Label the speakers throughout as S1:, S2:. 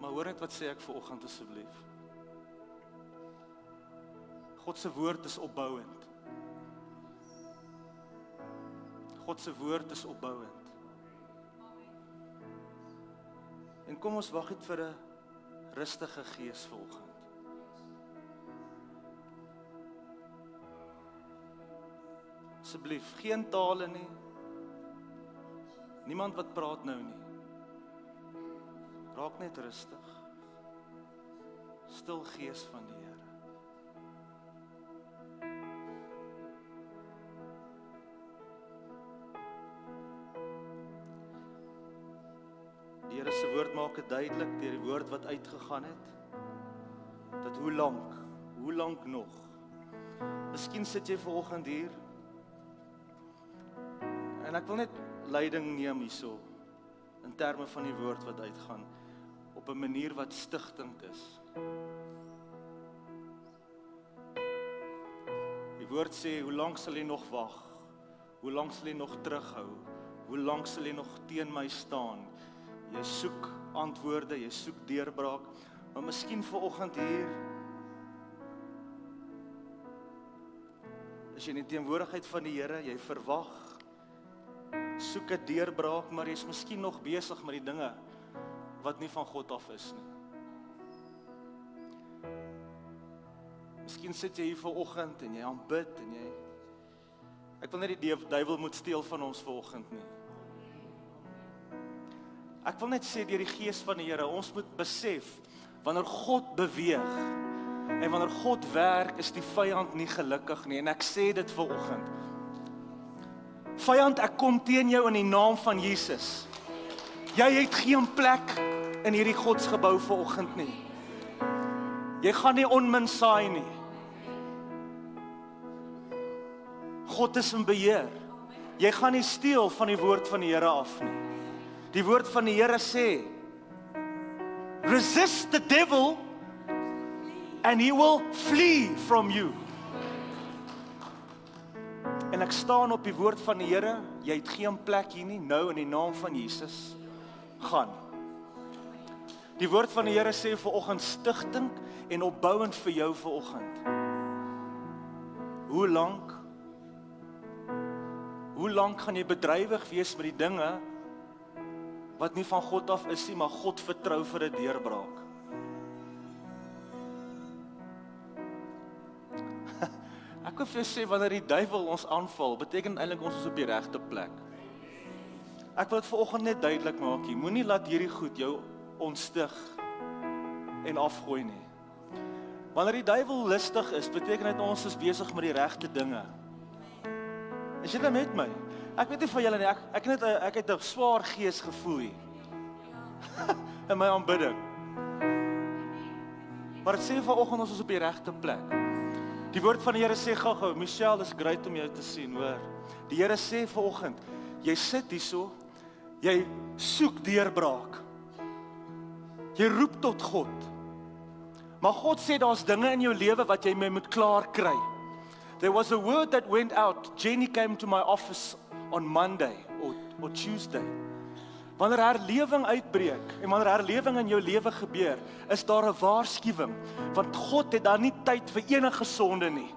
S1: Maar hoor net wat sê ek vanoggend asseblief. God se woord is opbouend. God se woord is opbouend. En kom ons wag net vir 'n rustige gees vanoggend. Asseblief, geen tale nie. Niemand wat praat nou nie. Raak net rustig. Stil gees van die Here. Die Here se woord maak dit duidelik deur die woord wat uitgegaan het. Dat hoe lank nog? Miskien sit jy vanoggend hier en ek wil net leiding neem hierso in terme van die woord wat uitgaan op 'n manier wat stigtend is. Die woord sê, hoe lank sal jy nog wag? Hoe lank sal jy nog terughou? Hoe lank sal jy nog teen my staan? Jy soek antwoorde, jy soek deurbraak, maar miskien vanoggend hier is jy in die teenwoordigheid van die Here, jy verwag, soek 'n deurbraak, maar jy is miskien nog besig met die dinge wat nie van God af is nie. Miskien sit jy hier vanoggend en jy aanbid en jy ek wil net die duiwel moet steel van ons vanoggend nie. Ek wil net sê deur die gees van die Here, ons moet besef wanneer God beweeg en wanneer God werk, is die vyand nie gelukkig nie en ek sê dit vanoggend. Vyand, ek kom teen jou in die naam van Jesus. Jy het geen plek in hierdie godsgebou vanoggend nie. Jy gaan nie onmin saai nie. God is in beheer. Jy gaan nie steel van die woord van die Here af nie. Die woord van die Here sê, resist the devil and he will flee from you. En ek staan op die woord van die Here, jy het geen plek hier nie, nou in die naam van Jesus, gaan. Die woord van die Here sê vanoggend stigtend en opbouend vir jou vanoggend. Hoe lank gaan jy bedrywig wees met die dinge wat nie van God af is nie, maar God vertrou vir 'n deurbraak? Ek wil vir jou sê, wanneer die duiwel ons aanval, beteken eintlik ons is op die regte plek. Ek wil dit vanoggend net duidelik maak, jy moenie laat hierdie goed jou ontstig en afgooi nie. Wanneer die duiwel lustig is, beteken dit ons is besig met die regte dinge. Is jy met my? Ek weet nie van julle nie, ek het 'n swaar gees gevoel hier. In my aanbidding. Maar dit sê vanoggend ons is op die regte plek. Die woord van die Here sê gou-gou, Michelle, is great om jou te sien, hoor. Die Here sê vanoggend, jy sit hierso, jy soek deurbraak. Jy roep tot God. Maar God sê daar's dinge in jou lewe wat jy mee moet klaar kry. There was a word that went out. Jenny came to my office on Monday or Tuesday. Wanneer herlewing uitbreek en wanneer herlewing in jou lewe gebeur, is daar 'n waarskuwing, want God het daar nie tyd vir enige sonde nie.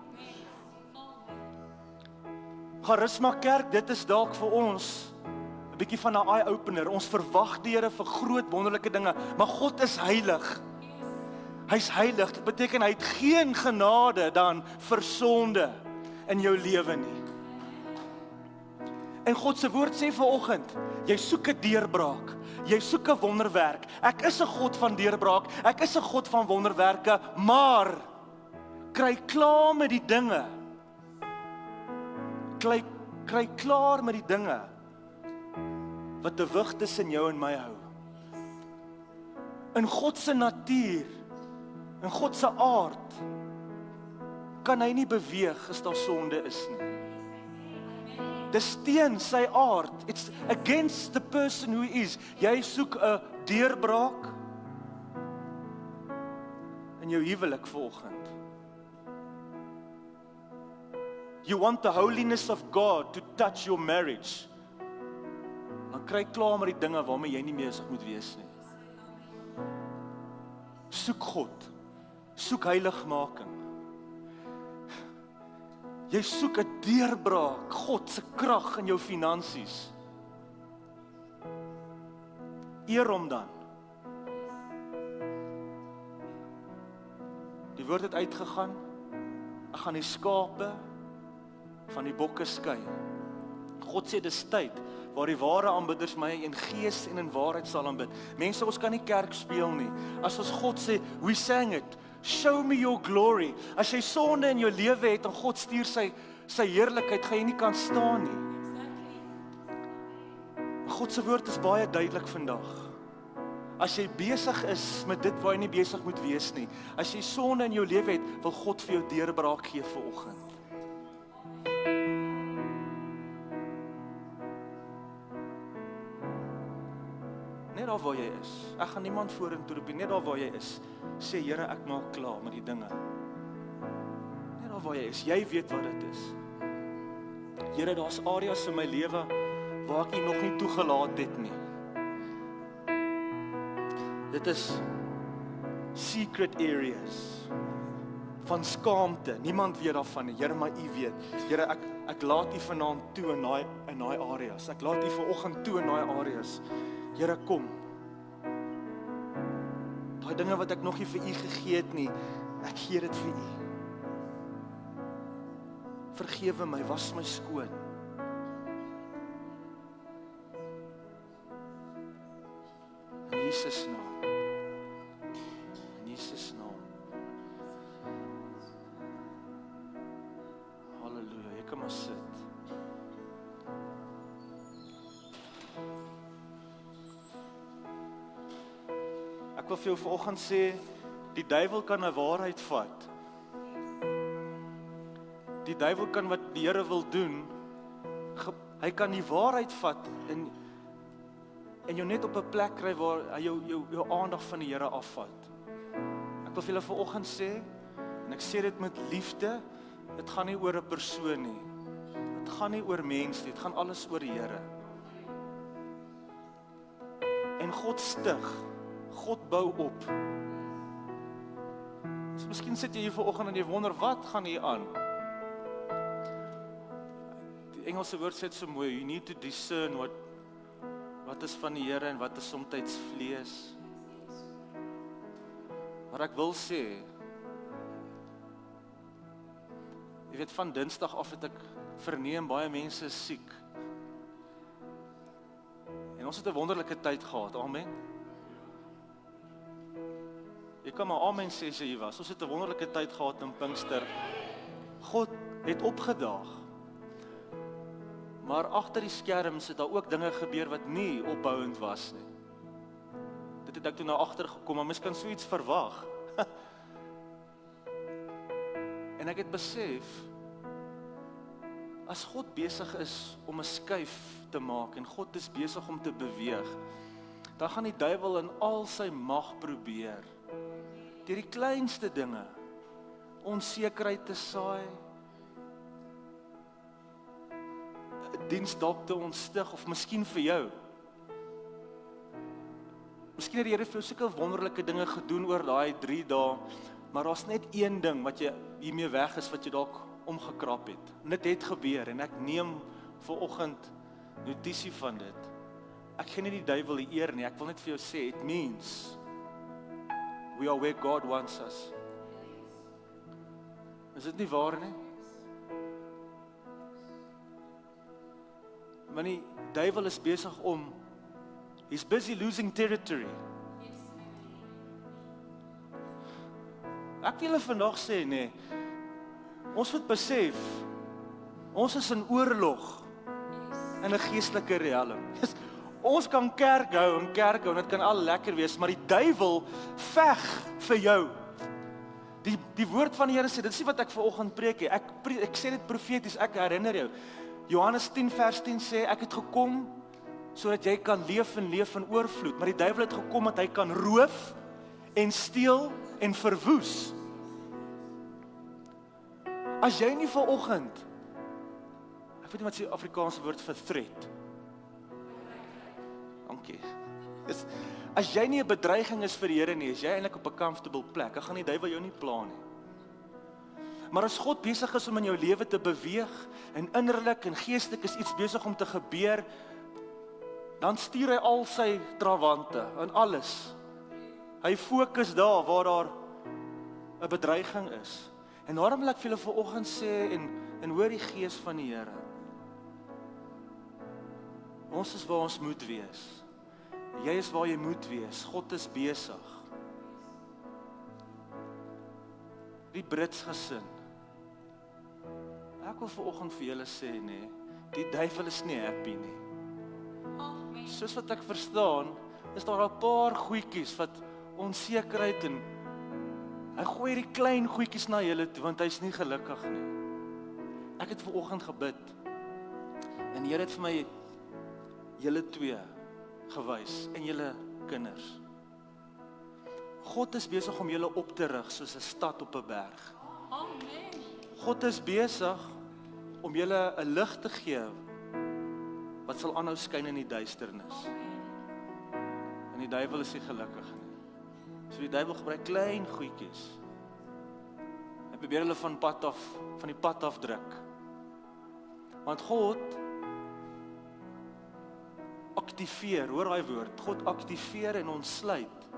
S1: Charisma Kerk, dit is dalk vir ons 'n bietjie van 'n eye-opener. Ons verwag die Here vir groot wonderlike dinge, maar God is heilig. Hy's heilig, dit beteken hy het geen genade dan vir sonde in jou lewe nie. En God se woord sê vanoggend, jy soek 'n deurbraak, jy soek 'n wonderwerk. Ek is 'n God van deurbraak, ek is 'n God van wonderwerke, maar kry klaar met die dinge. Kry klaar met die dinge wat 'n wig tussen jou en my hou. In God se natuur, in God se aard, kan hy nie beweeg as daar sonde is nie. Dis teen sy aard. It's against the person who he is. Jy soek 'n deurbraak in jou huwelik vanoggend. You want the holiness of God to touch your marriage. Dan kry klaar met die dinge waarmee jy nie besig moet wees nie. Soek God. Soek heiligmaking. Jy soek 'n deurbraak, God se krag in jou finansies. Eer hom dan. Die woord het uitgegaan, ek gaan die skape van die bokke skei. God sê dis tyd, waar die ware aanbidders my in gees en in waarheid sal aanbid. Mense, ons kan nie kerk speel nie. As ons God sê, we sang it, show me your glory. As jy sonde in jou lewe het en God stuur sy heerlikheid, gaan jy nie kan staan nie. God se woord is baie duidelik vandag. As jy besig is met dit waar jy nie besig moet wees nie, as jy sonde in jou lewe het, wil God vir jou deurbraak gee vanoggend. Net daar waar jy is. Ek gaan niemand vorentoe roep nie, net daar waar jy is. Sê Here, ek maak klaar met die dinge. Net daar waar jy is, jy weet wat dit is. Here, daar's areas in my lewe waar ek U nog nie toegelaat het nie. Dit is secret areas van skaamte. Niemand weet daarvan nie. Here, maar U weet. Here, ek laat U vanaand toe in daai areas. Ek laat U vanoggend toe in daai areas. Here, kom. Daai dinge wat ek nog nie vir U gegee het nie, ek gee dit vir U. Vergewe my, was my skoon. In Jesus naam. In Jesus naam. Halleluja, jy kan maar sit. Ek wil vir jou vanoggend sê, die duiwel kan 'n waarheid vat. Die duiwel kan wat die Here wil doen, hy kan die waarheid vat en jou net op 'n plek kry waar hy jou aandag van die Here afvat. Ek wil vir julle vanoggend sê, en ek sê dit met liefde, dit gaan nie oor 'n persoon nie. Dit gaan nie oor mens nie, dit gaan alles oor die Here. En God stig, God bou op. So miskien sit jy hier vanoggend en jy wonder, wat gaan hier aan? Die Engelse woord sê dit so mooi, you need to discern wat is van die Here en wat is somtyds vlees. Maar ek wil sê, jy weet, van Dinsdag af het ek verneem, baie mense is siek. En ons het 'n wonderlike tyd gehad, amen. Jy kan maar amen sê as jy hier was. Ons het 'n wonderlike tyd gehad in Pinkster. God het opgedaag. Maar agter die skerms het daar ook dinge gebeur wat nie opbouend was nie. Dit het ek toe nou agtergekom, maar mens kan so iets verwag. En ek het besef, as God besig is om 'n skuif te maak en God is besig om te beweeg, dan gaan die duiwel in al sy mag probeer, deur die kleinste dinge, onsekerheid te saai, 'n diens dalk te ontstig, of miskien vir jou. Miskien het die Here vir jou sulke wonderlike dinge gedoen oor daai 3 dae, maar daar's net een ding wat jy hiermee weg is, wat jy dalk omgekrap het. En dit het gebeur, en ek neem vanoggend notisie van dit. Ek gee nie die duiwel die eer nie, ek wil net vir jou sê, it means we are where God wants us. Is dit nie waar nie? Want die duiwel is besig om, he's busy losing territory. Ek wil julle vandag sê, nee, ons moet besef, ons is in oorlog in 'n geestelike riem. Ons kan kerk hou en dit kan al lekker wees, maar die duiwel veg vir jou. Die woord van die Here sê, dit is nie wat ek vanoggend preek nie, ek sê dit profeties, ek herinner jou. Johannes 10 vers 10 sê, ek het gekom sodat jy kan leef in oorvloed, maar die duiwel het gekom dat hy kan roof en steel en verwoes. As jy nie vanoggend, ek weet nie wat is die Afrikaanse woord vir threat. Dankie. As jy nie 'n bedreiging is vir die Here nie, is jy eintlik op 'n comfortable plek. Dan gaan die duiwel jou nie pla nie. Maar as God besig is om in jou lewe te beweeg, en innerlik en geestelik is iets besig om te gebeur, dan stuur hy al sy trawante en alles. Hy fokus daar waar daar 'n bedreiging is. En daarom wil ek vir julle vanoggend sê en hoor die gees van die Here. Ons is waar ons moet wees. Jy is waar jy moet wees. God is besig. Die Brits gesin. Ek wil vanoggend vir julle sê, nee, die duiwel is nie happy nie. Soos wat ek verstaan, is daar 'n paar goedjies wat onsekerheid en hy gooi die klein goedjies na julle toe, want hy's nie gelukkig nie. Ek het vanoggend gebid, en die Here het vir my julle twee gewys, en julle kinders. God is besig om julle op te rig soos 'n stad op 'n berg.
S2: Amen.
S1: God is besig om julle 'n lig te gee wat sal aanhou skyn in die duisternis. En die duiwel is nie gelukkig nie. So die duiwel gebruik klein goedjies. Hy probeer hulle van die pad af druk. Want God aktiveer, hoor daai woord, God aktiveer en ontsluit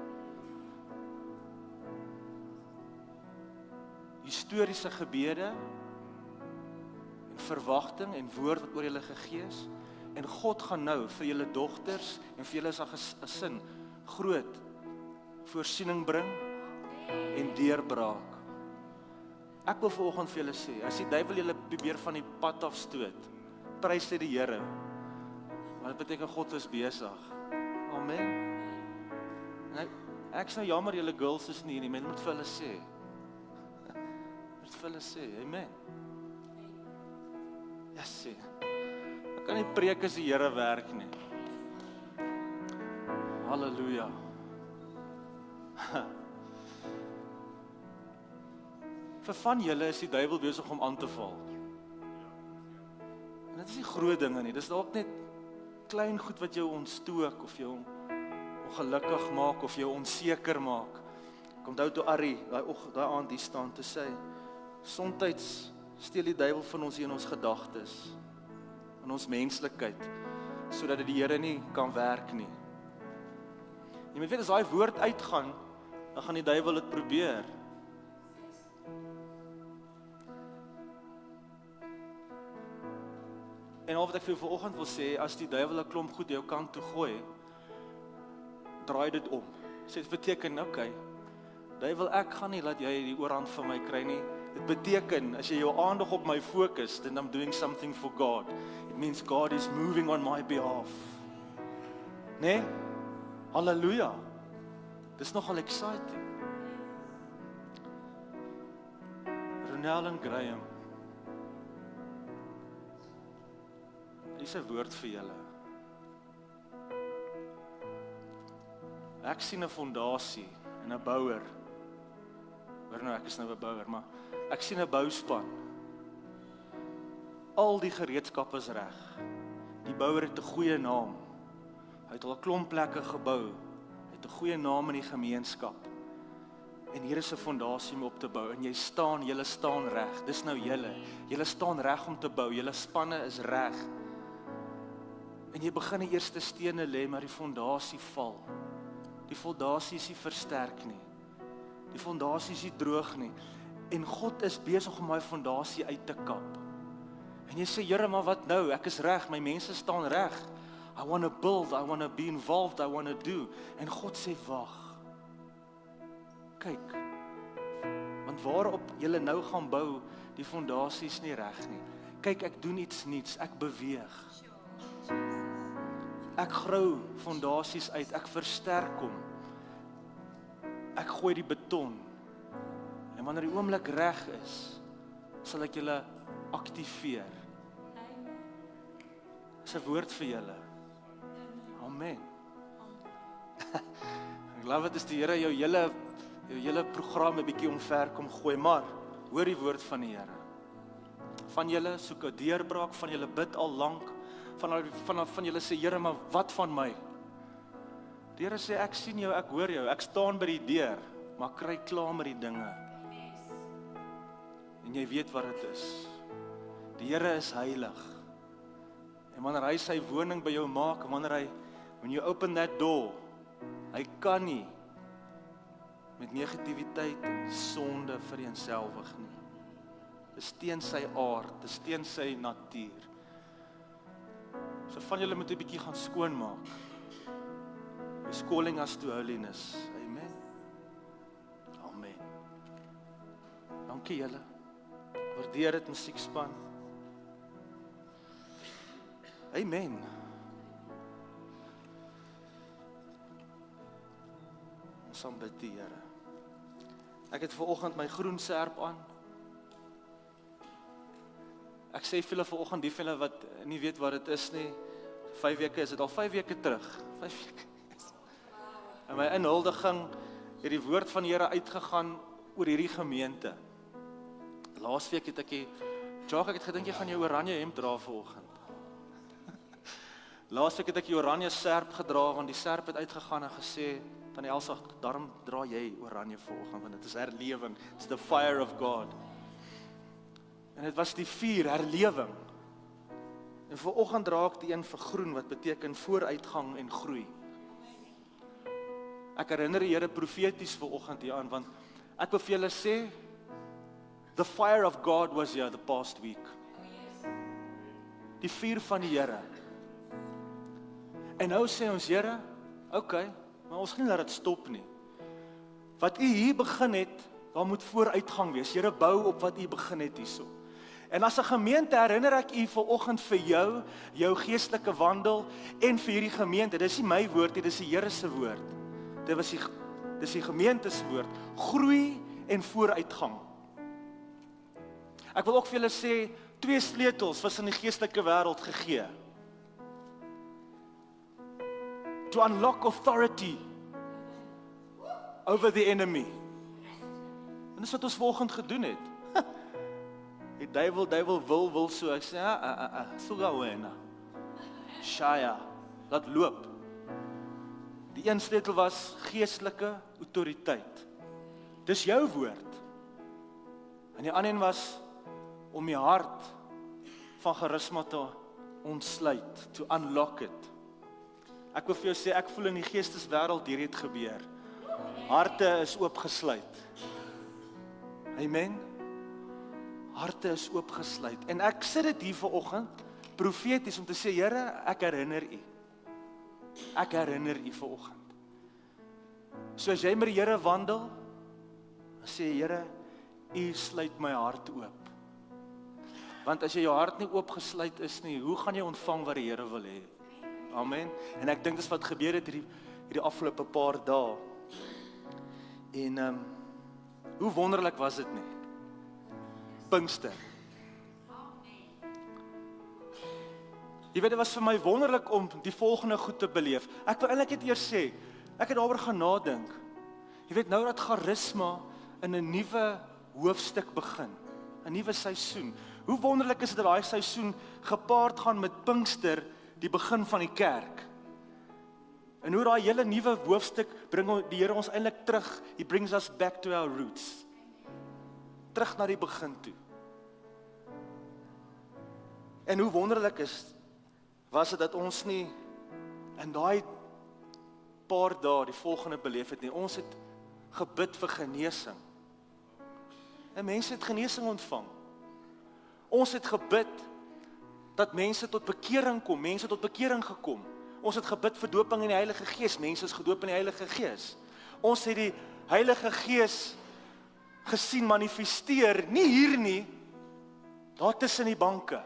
S1: historiese gebede en verwagting en woord wat oor julle gegee is, en God gaan nou vir julle dogters en vir julle as 'n gesin groot voorsiening bring en deurbraak. Ek wil vanoggend vir julle sê, as die duiwel julle probeer van die pad af stoot, prys dit die Here. Want dit beteken God is besig. Amen. En ek is nou jammer julle girls is nie hier nie, maar moet vir hulle sê. Moet vir hulle sê, amen. Ja, sê. Ek kan nie preek as die Here werk nie. Halleluja. Vir van julle is die duiwel besig om aan te val. En dit is nie groot dinge nie, dis dalk net klein goed wat jou ontstook of jou ongelukkig maak of jou onseker maak. Ek onthou toe Arrie daai aand hier staan te sê, soms steel die duiwel van ons hier in ons gedagtes, in ons menslikheid, sodat die Here nie kan werk nie. Jy moet weet as daai woord uitgaan, dan gaan die duiwel dit probeer. En al wat ek vir jou vanoggend wil sê, as die duiwel 'n klomp goed jou kant toe gooi, draai dit om. Sê dit beteken, okay, duiwel, ek gaan nie laat jy die oorhand van my kry nie. Dit beteken, as jy jou aandag op my fokus, then I'm doing something for God. It means God is moving on my behalf. Nee? Halleluja. Dis nogal exciting. Ronel en Graham. Hier is 'n woord vir julle. Ek sien 'n fondasie en 'n bouer. Hoor nou, ek is nou 'n bouer, maar ek sien 'n bouspan. Al die gereedskap is reg. Die bouer het 'n goeie naam. Hy het al 'n klomp plekke gebou. Hy het 'n goeie naam in die gemeenskap. En hier is 'n fondasie om op te bou. En julle staan reg. Dis nou julle. Julle staan reg om te bou. Julle spanne is reg. En jy begin die eerste stene lê, maar die fondasie val. Die fondasie is nie versterk nie. Die fondasie is nie droog nie. En God is besig om my fondasie uit te kap. En jy sê, Here, maar wat nou? Ek is reg, my mense staan reg. I want to build, I want to be involved, I want to do. En God sê, wag. Kyk. Want waarop julle nou gaan bou, die fondasie is nie reg nie. Kyk, ek doen iets nuuts, ek beweeg. Ek grou fondasies uit, ek versterk hom. Ek gooi die beton. En wanneer die oomblik reg is, sal ek julle aktiveer. Dis 'n woord vir julle. Amen. Ek glo dit is die Here jou hele program 'n bietjie omver kom gooi, maar hoor die woord van die Here. Van julle soek 'n deurbraak, van julle bid al lank, van julle sê, Here, maar wat van my? Die Here sê, ek sien jou, ek hoor jou, ek staan by die deur, maar kry klaar met die dinge. En jy weet wat dit is. Die Here is heilig. En wanneer hy sy woning by jou maak, when you open that door, hy kan nie met negativiteit en sonde vereenselwig nie. Dis teen sy aard, dis teen sy natuur. So van julle moet 'n bietjie gaan skoonmaak. He's calling us to holiness. Amen. Amen. Dankie julle. Waardeer dit, musiekspan. Amen. Ons aanbid die Here. Ek het vanoggend my groen serp aan. Ek sê vir julle vanoggend, die van julle wat nie weet wat dit is nie, 5 weke, is dit al 5 weke terug. 5 weke. In my inhuldiging het die woord van die Here uitgegaan oor hierdie gemeente. Laasweek het ek het gedink jy gaan jou oranje hemp dra vanoggend. Laasweek het ek die oranje serp gedra, want die serp het uitgegaan en gesê, Tannie Elsa, daarom dra jy oranje vanoggend, want dit is herlewing, it's the fire of God. En dit was die vuur, herlewing. En vanoggend dra ek die een vir groen, wat beteken vooruitgang en groei. Ek herinner die Here profeties vanoggend hier aan, want ek wil vir julle sê, the fire of God was here the past week. Die vuur van die Here. En nou sê ons, Here, okay, maar ons gaan nie laat dit stop nie. Wat u hier begin het, daar moet vooruitgang wees. Here, bou op wat u begin het hierso. En as 'n gemeente herinner ek u vanoggend vir jou geestelike wandel en vir hierdie gemeente. Dis nie my woord nie, dis die Here se woord. Dis die gemeente se woord. Groei en vooruitgang. Ek wil ook vir julle sê, 2 sleutels was in die geestelike wêreld gegee. To unlock authority over the enemy. En dis wat ons vanoggend gedoen het. Die duiwel wil so, ek sê, soga wena. Shaya, laat loop. Die een sleutel was geestelike autoriteit. Dis jou woord. En die ander een was om die hart van charisma te ontsluit, to unlock it. Ek wil vir jou sê, ek voel in die geesteswêreld hier het gebeur. Harte is oopgesluit. Amen. Harte is oopgesluit. En ek sit dit hier vanoggend profeties om te sê, Here, ek herinner u. Ek herinner u vanoggend. So as jy met die Here wandel, sê Here, u sluit my hart oop. Want as jy jou hart nie oopgesluit is nie, hoe gaan jy ontvang wat die Here wil hê? Amen. En ek dink dis wat gebeur het hierdie afgelope paar dae. En hoe wonderlik was dit nie? Pinkster. Jy weet, dit was vir my wonderlik om die volgende goed te beleef. Ek wil eintlik net eers sê, ek het daaroor gaan nadink. Jy weet, nou dat charisma in 'n nuwe hoofstuk begin, 'n nuwe seisoen. Hoe wonderlik is dit dat daai seisoen gepaard gaan met Pinkster, die begin van die kerk. En hoe daai hele nuwe hoofstuk bring die Here ons eintlik terug. He brings us back to our roots. Terug na die begin toe. En hoe wonderlik was dit dat ons nie in daai paar dae die volgende beleef het nie. Ons het gebid vir genesing. En mense het genesing ontvang. Ons het gebid dat mense tot bekering kom, mense tot bekering gekom. Ons het gebid vir dooping in die Heilige Gees, mense is gedoop in die Heilige Gees. Ons het die Heilige Gees gesien manifesteer, nie hier nie, daar tussen die banke.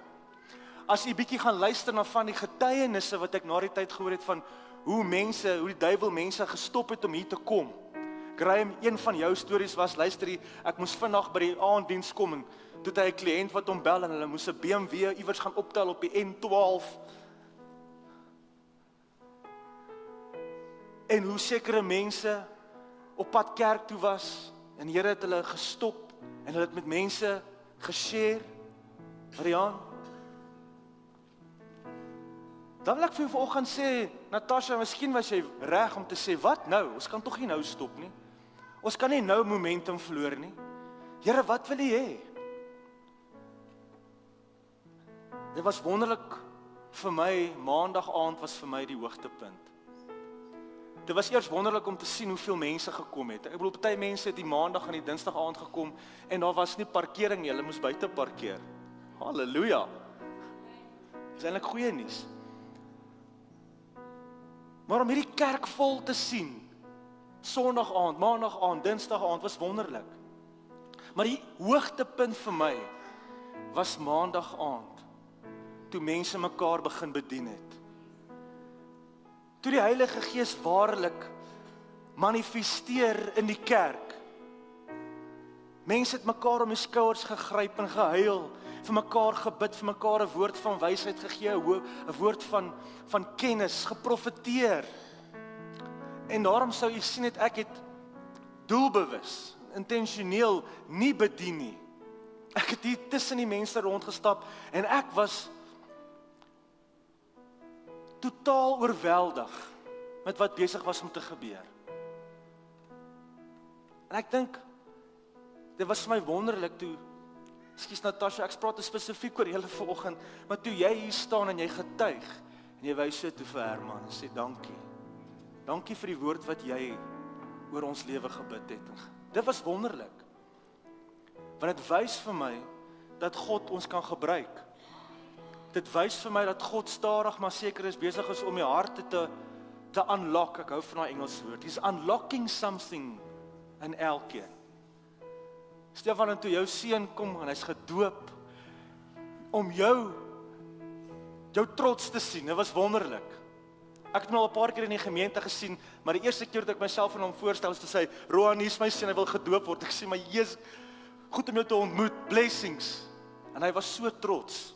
S1: As jy bietjie gaan luister na van die getuienisse wat ek na die tyd gehoor het van hoe die duiwel mense gestop het om hier te kom. Graham, een van jou stories was, luister jy, ek moes vandag by die aanddiens kom en toe het hy 'n kliënt wat hom bel en hulle moes 'n BMW iewers gaan optel op die N12. En hoe sekere mense op pad kerk toe was en die Here het hulle gestop en hulle het met mense geshare. Mariaan, dan wil ek vir jou vanoggend sê, Natasha, miskien was jy reg om te sê, wat nou? Ons kan tog nie nou stop nie. Ons kan nie nou momentum verloor nie. Here, wat wil U hê? Dit was wonderlik vir my, maandag aand was vir my die hoogtepunt. Dit was eers wonderlik om te sien hoeveel mense gekom het. Ek bedoel, party mense het die maandag en die dinsdag aand gekom en daar was nie parkering nie, hulle moes buite parkeer. Halleluja. Dis eintlik goeie nuus. Maar om hierdie kerk vol te sien, Sondag aand, maandag aand, dinsdag aand was wonderlik. Maar die hoogtepunt vir my was maandag aand, toe mense mekaar begin bedien het. Toe die Heilige Gees waarlik manifesteer in die kerk. Mense het mekaar om die skouers gegryp en gehuil, vir mekaar gebid, vir mekaar 'n woord van wysheid gegee, 'n woord van kennis, geprofeteer. En daarom sou jy sien het ek het doelbewus, intentioneel nie bedien nie. Ek het hier tussen die mense rondgestap en ek was totaal oorweldig met wat besig was om te gebeur. En ek dink, dit was vir my wonderlik toe, ekskuus Natasha, ek praat spesifiek oor julle vanoggend, maar toe jy hier staan en jy getuig, en jy wys so toe vir Herman, en sê dankie. Dankie vir die woord wat jy oor ons lewe gebid het. Dit was wonderlik. Want dit wys vir my, dat God ons kan gebruik. Dit wys vir my dat God stadig maar seker is besig is om die harte te unlock. Ek hou van daai Engelse woord. He's unlocking something in elkeen. Stefan, en toe jou seun kom en hy's gedoop om jou trots te sien. Dit was wonderlik. Ek het hom al 'n paar keer in die gemeente gesien, maar die eerste keer dat ek myself aan hom voorstel is te sê, Roan, hier is my seun, hy wil gedoop word. Ek sê, maar Jesus, goed om jou te ontmoet, blessings. En hy was so trots.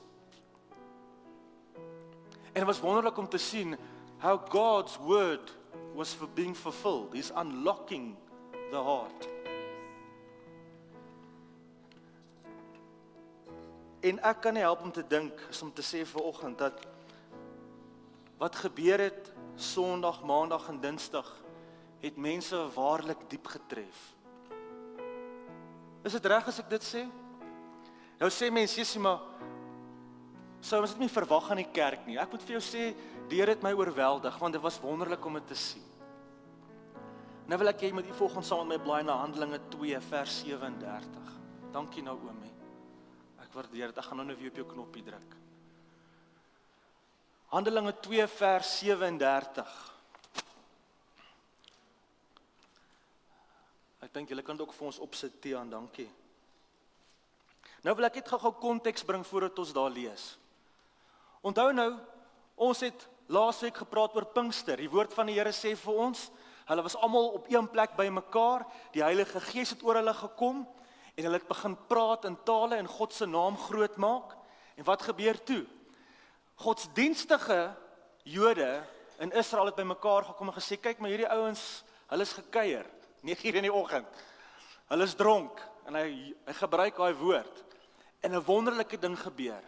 S1: En het was wonderlik om te sien how God's word was for being fulfilled. He's unlocking the heart. En ek kan nie help om te dink, is om te sê vanoggend dat wat gebeur het Sondag, Maandag en Dinsdag het mense waarlik diep getref. Is dit reg as ek dit sê? Nou sê mense, Jessie, maar sou ons dit nie verwag aan die kerk nie. Ek moet vir jou sê, die Here het my oorweldig, want dit was wonderlik om dit te sien. Nou wil ek jy met u volgende saam met my blaai na Handelinge 2 vers 37. Dankie Naomi. Ek waardeer dit. Ek gaan nou weer op jou knoppie druk. Handelinge 2 vers 37. Ek dink julle kan dit ook vir ons opsit, Tiaan, dankie. Nou wil ek net gou konteks bring voordat ons daar lees. Onthou nou, ons het laasweek gepraat oor Pinkster. Die woord van die Here sê vir ons, hulle was almal op een plek by mekaar, die Heilige Gees het oor hulle gekom, en hulle het begin praat in tale en God se naam groot maak. En wat gebeur toe? Godsdienstige Jode in Israel het by mekaar gekom en gesê, kyk maar hierdie ouens, hulle is gekuier, 9:00 in die oggend. Hulle is dronk, en hy gebruik daai woord. En 'n wonderlike ding gebeur.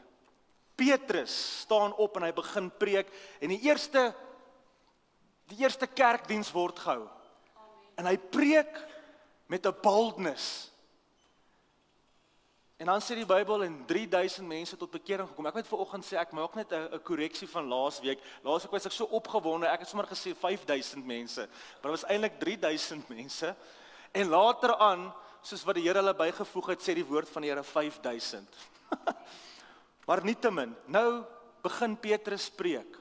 S1: Petrus staan op en hy begin preek, en die eerste kerkdiens word gehou. En hy preek met 'n boldness. En dan sê die Bybel en 3000 mense tot bekering gekom. Ek moet vanoggend sê, ek maak net 'n korreksie van laasweek. Laasweek was ek so opgewonde, ek het sommer gesê 5000 mense, maar dit was eintlik 3000 mense. En later aan, soos wat die Here hulle bygevoeg het, sê die woord van die Here 5000. Maar nietemin, nou begin Petrus preek.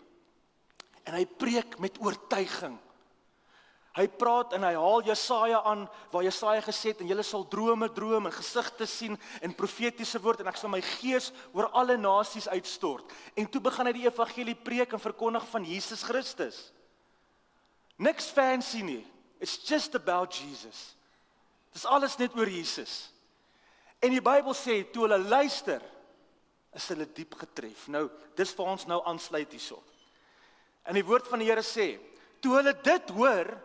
S1: En hy preek met oortuiging. Hy praat en hy haal Jesaja aan, waar Jesaja gesê het, en julle sal drome droom en gesigte sien en profetiese woord, en ek sal my gees oor alle nasies uitstort. En toe begin hy die evangelie preek en verkondig van Jesus Christus. Niks fancy nie. It's just about Jesus. Dis alles net oor Jesus. En die Bybel sê, toe hulle luister, is hulle diep getref. Nou, dis vir ons nou aansluit hierso. En die woord van die Here sê, toe hulle dit hoor,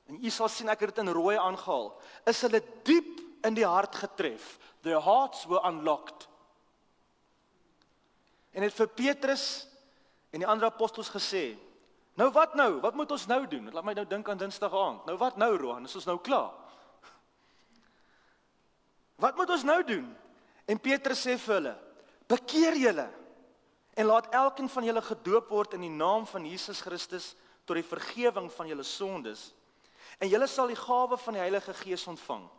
S1: en jy sal sien ek het dit in rooi aangehaal, is hulle diep in die hart getref. Their hearts were unlocked. En het vir Petrus en die ander apostels gesê, Nou wat nou? Wat moet ons nou doen? Laat my nou dink aan Dinsdag aand. Nou wat nou, Roan? Is ons nou klaar? Wat moet ons nou doen? En Petrus sê vir hulle, bekeer julle en laat elkeen van julle gedoop word in die naam van Jesus Christus tot die vergewing van julle sondes. En julle sal die gawe van die Heilige Gees ontvang.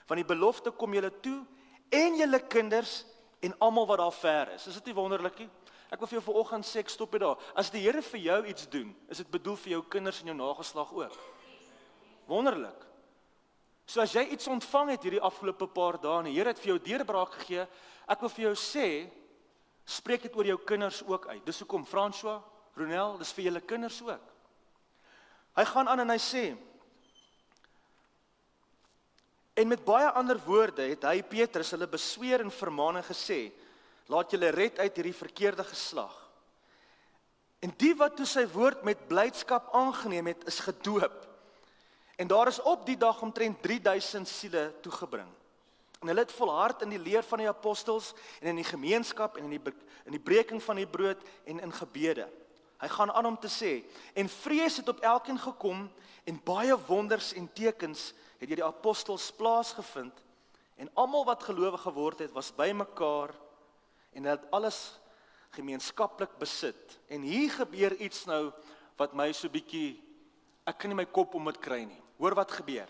S1: Want die belofte kom julle toe en julle kinders en almal wat daar ver is. Is dit nie wonderlik nie? Ek wil vir jou vanoggend sê, ek stop dit daar. As die Here vir jou iets doen, is dit bedoel vir jou kinders en jou nageslag ook. Wonderlik. So as jy iets ontvang het hierdie afgelope paar dae, en die Here het vir jou deurbraak gegee, ek wil vir jou sê, spreek dit oor jou kinders ook uit. Dis hoekom François, Ronel, dis vir julle kinders ook. Hy gaan aan en hy sê, en met baie ander woorde het hy Petrus hulle besweer en vermaan en gesê, laat julle red uit hierdie verkeerde geslag. En die wat toe sy woord met blydskap aangeneem het, is gedoop. En daar is op die dag omtrent 3000 siele toegebring. En hulle het volhard in die leer van die apostels en in die gemeenskap en in die breking van die brood en in gebede. Hy gaan aan om te sê, en vrees het op elkeen gekom en baie wonders en tekens het deur die apostels plaasgevind en almal wat gelowig geword het was by mekaar en hulle het alles gemeenskaplik besit. En hier gebeur iets nou wat my so bietjie, ek kan nie my kop om dit kry nie. Hoor wat gebeur.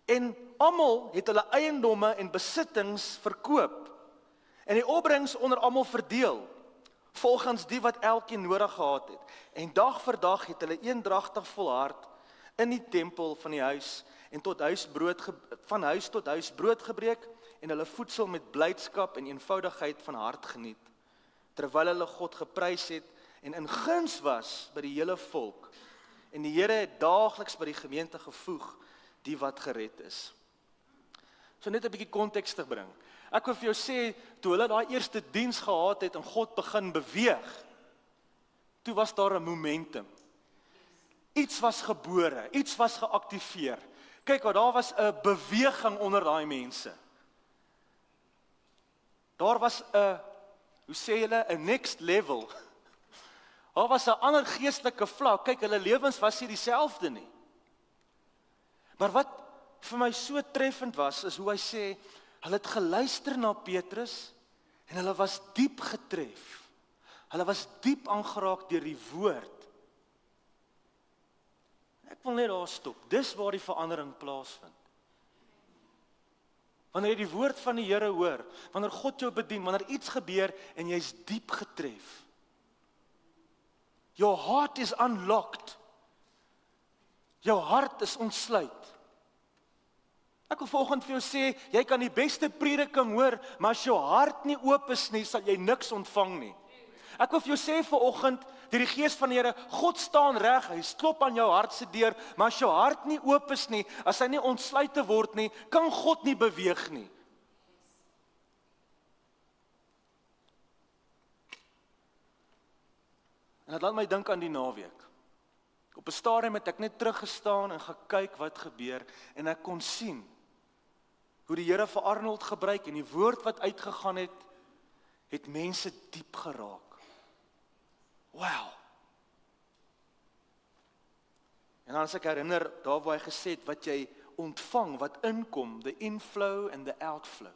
S1: En almal het hulle eiendomme en besittings verkoop en die opbrengs onder almal verdeel, volgens die wat elkeen nodig gehad het. En dag vir dag het hulle eendragtig volhard in die tempel van die huis en van huis tot huis brood gebreek en hulle voedsel met blydskap en eenvoudigheid van hart geniet, terwyl hulle God geprys het en in guns was by die hele volk. En die Here het daagliks by die gemeente gevoeg die wat gered is. So net 'n bietjie konteks te bring. Ek wil vir jou sê, toe hulle daai eerste diens gehad het en God begin beweeg, toe was daar 'n momentum. Iets was gebore, iets was geaktiveer. Kyk, daar was 'n beweging onder daai mense. Daar was 'n, hoe sê julle, 'n next level. Daar was 'n ander geestelike vlak. Kyk, hulle lewens was nie dieselfde nie. Maar wat vir my so treffend was, is hoe hy sê, hulle het geluister na Petrus en hulle was diep getref. Hulle was diep aangeraak deur die woord. Ek wil net daar stop. Dis waar die verandering plaasvind. Wanneer jy die woord van die Here hoor, wanneer God jou bedien, wanneer iets gebeur en jy's diep getref. Your heart is unlocked. Jou hart is ontsluit. Ek wil vanoggend vir jou sê, jy kan die beste prediking hoor, maar as jou hart nie oop is nie, sal jy niks ontvang nie. Ek wil vir jou sê vanoggend, deur die Gees van die Here, God staan reg, hy klop aan jou hart se deur, maar as jou hart nie oop is nie, as hy nie ontsluit te word nie, kan God nie beweeg nie. En dit laat my dink aan die naweek. Op 'n stadium het ek net teruggestaan en gekyk wat gebeur en ek kon sien hoe die Here vir Arnold gebruik en die woord wat uitgegaan het mense diep geraak. Wow. En dan as ek herinner, daar waar hy gesê het, wat jy ontvang, wat inkom, the inflow and the outflow.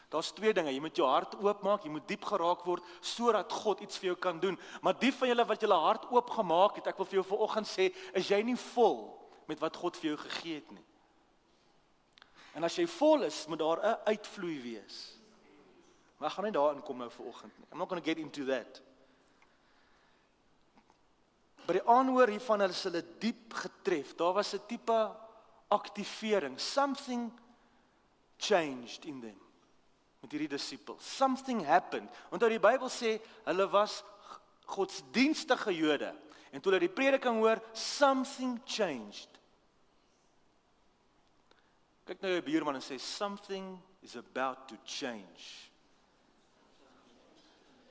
S1: Daar's twee dinge, jy moet jou hart oopmaak, jy moet diep geraak word, sodat God iets vir jou kan doen. Maar die van julle wat julle hart oopgemaak het, ek wil vir jou vanoggend sê, is jy nie vol met wat God vir jou gegee het nie. En as jy vol is, moet daar 'n uitvloei wees. Maar ek gaan nie daarin kom nou vanoggend nie. I'm not going to get into that. By die aanhoor hiervan is hulle diep getref. Daar was 'n tipe aktivering. Something changed in them. Met hierdie disippels. Something happened. Onthou die Bybel sê, hulle was godsdienstige Jode. En toe hulle die prediking hoor, something changed. Kyk nou jou buurman en sê, something is about to change.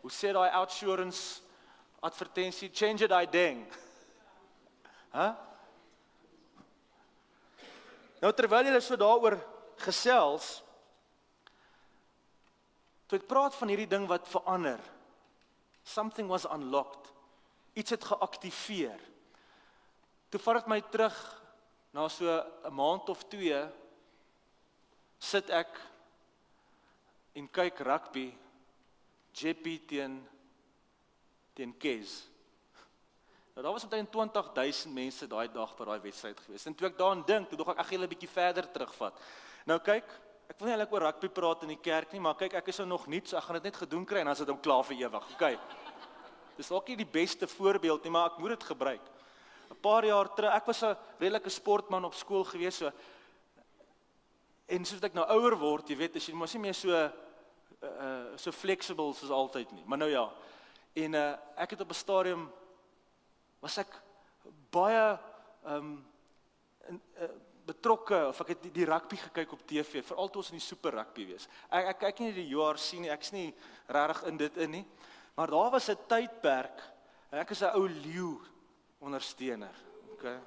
S1: Hoe sê daai outsurance advertensie, change it, I dang. Nou terwyl julle so daaroor gesels, toe ek praat van hierdie ding wat verander, something was unlocked, iets het geaktiveer, toe vat dit my terug, na so 'n maand of 2, sit ek en kyk rugby, Jeppy teen Kes. Nou daar was omtrent 20,000 mense daai dag by daai wedstryd gewees. En toe ek daaraan dink, toe dog ek julle 'n bietjie verder terugvat. Nou kyk, ek wil nie eintlik oor rugby praat in die kerk nie, maar kyk, ek is nou nog nuut, so ek gaan dit net gedoen kry en dan is dit hom klaar vir ewig. Okay. Dis ook nie die beste voorbeeld nie, maar ek moet dit gebruik. 'n Paar jaar terug, ek was 'n redelike sportman op skool gewees, so en soos ek nou ouer word, jy weet, as jy mos nie meer so flexible soos altyd nie. Maar nou ja. En ek het op 'n stadium was ek baie betrokke, of ek het die rugby gekyk op TV, veral toe ons in die super rugby wees. Ek kyk nie die URC nie, ek's nie regtig in dit in nie. Maar daar was 'n tydperk, en ek is 'n ou leeu ondersteuner. Okay.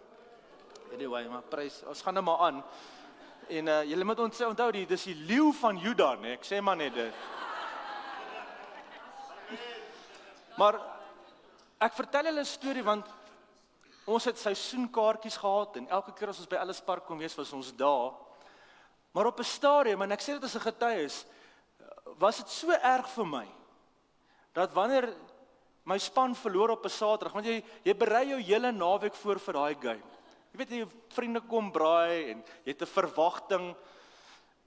S1: Anyway, maar prys, ons gaan nou maar aan. En julle moet onthou, dis die leeu van Juda, nee, ek sê maar net dit. Maar ek vertel julle 'n storie, want ons het seisoenkaartjies gehad, en elke keer as ons by Ellis Park kom wees, was ons daar. Maar op 'n stadium, en ek sê dit as 'n getuies, was dit so erg vir my, dat wanneer my span verloor op 'n Saterdag, want jy berei jou hele naweek voor vir daai game. Jy weet, jou vriende kom braai, en jy het 'n verwagting,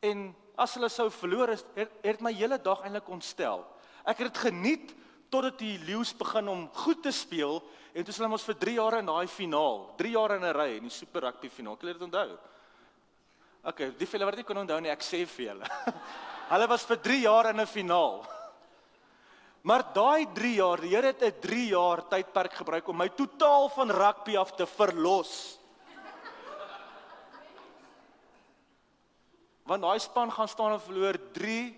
S1: en as hulle sou verloor, het my hele dag eintlik ontstel. Ek het dit geniet, totdat die Leeu's begin om goed te speel, en toe is hulle ons vir 3 jaar in daai finaal, 3 jaar in 'n ry, in die super rugby finaal, kan julle dit onthou? Okay, die julle wat nie kon onthou nie, ek sê vir julle. Hulle was vir 3 jaar in 'n finaal. Maar daai 3 jaar, die Here het 'n 3 jaar tydperk gebruik om my totaal van rugby af te verlos. Want daai span gaan staan en verloor 3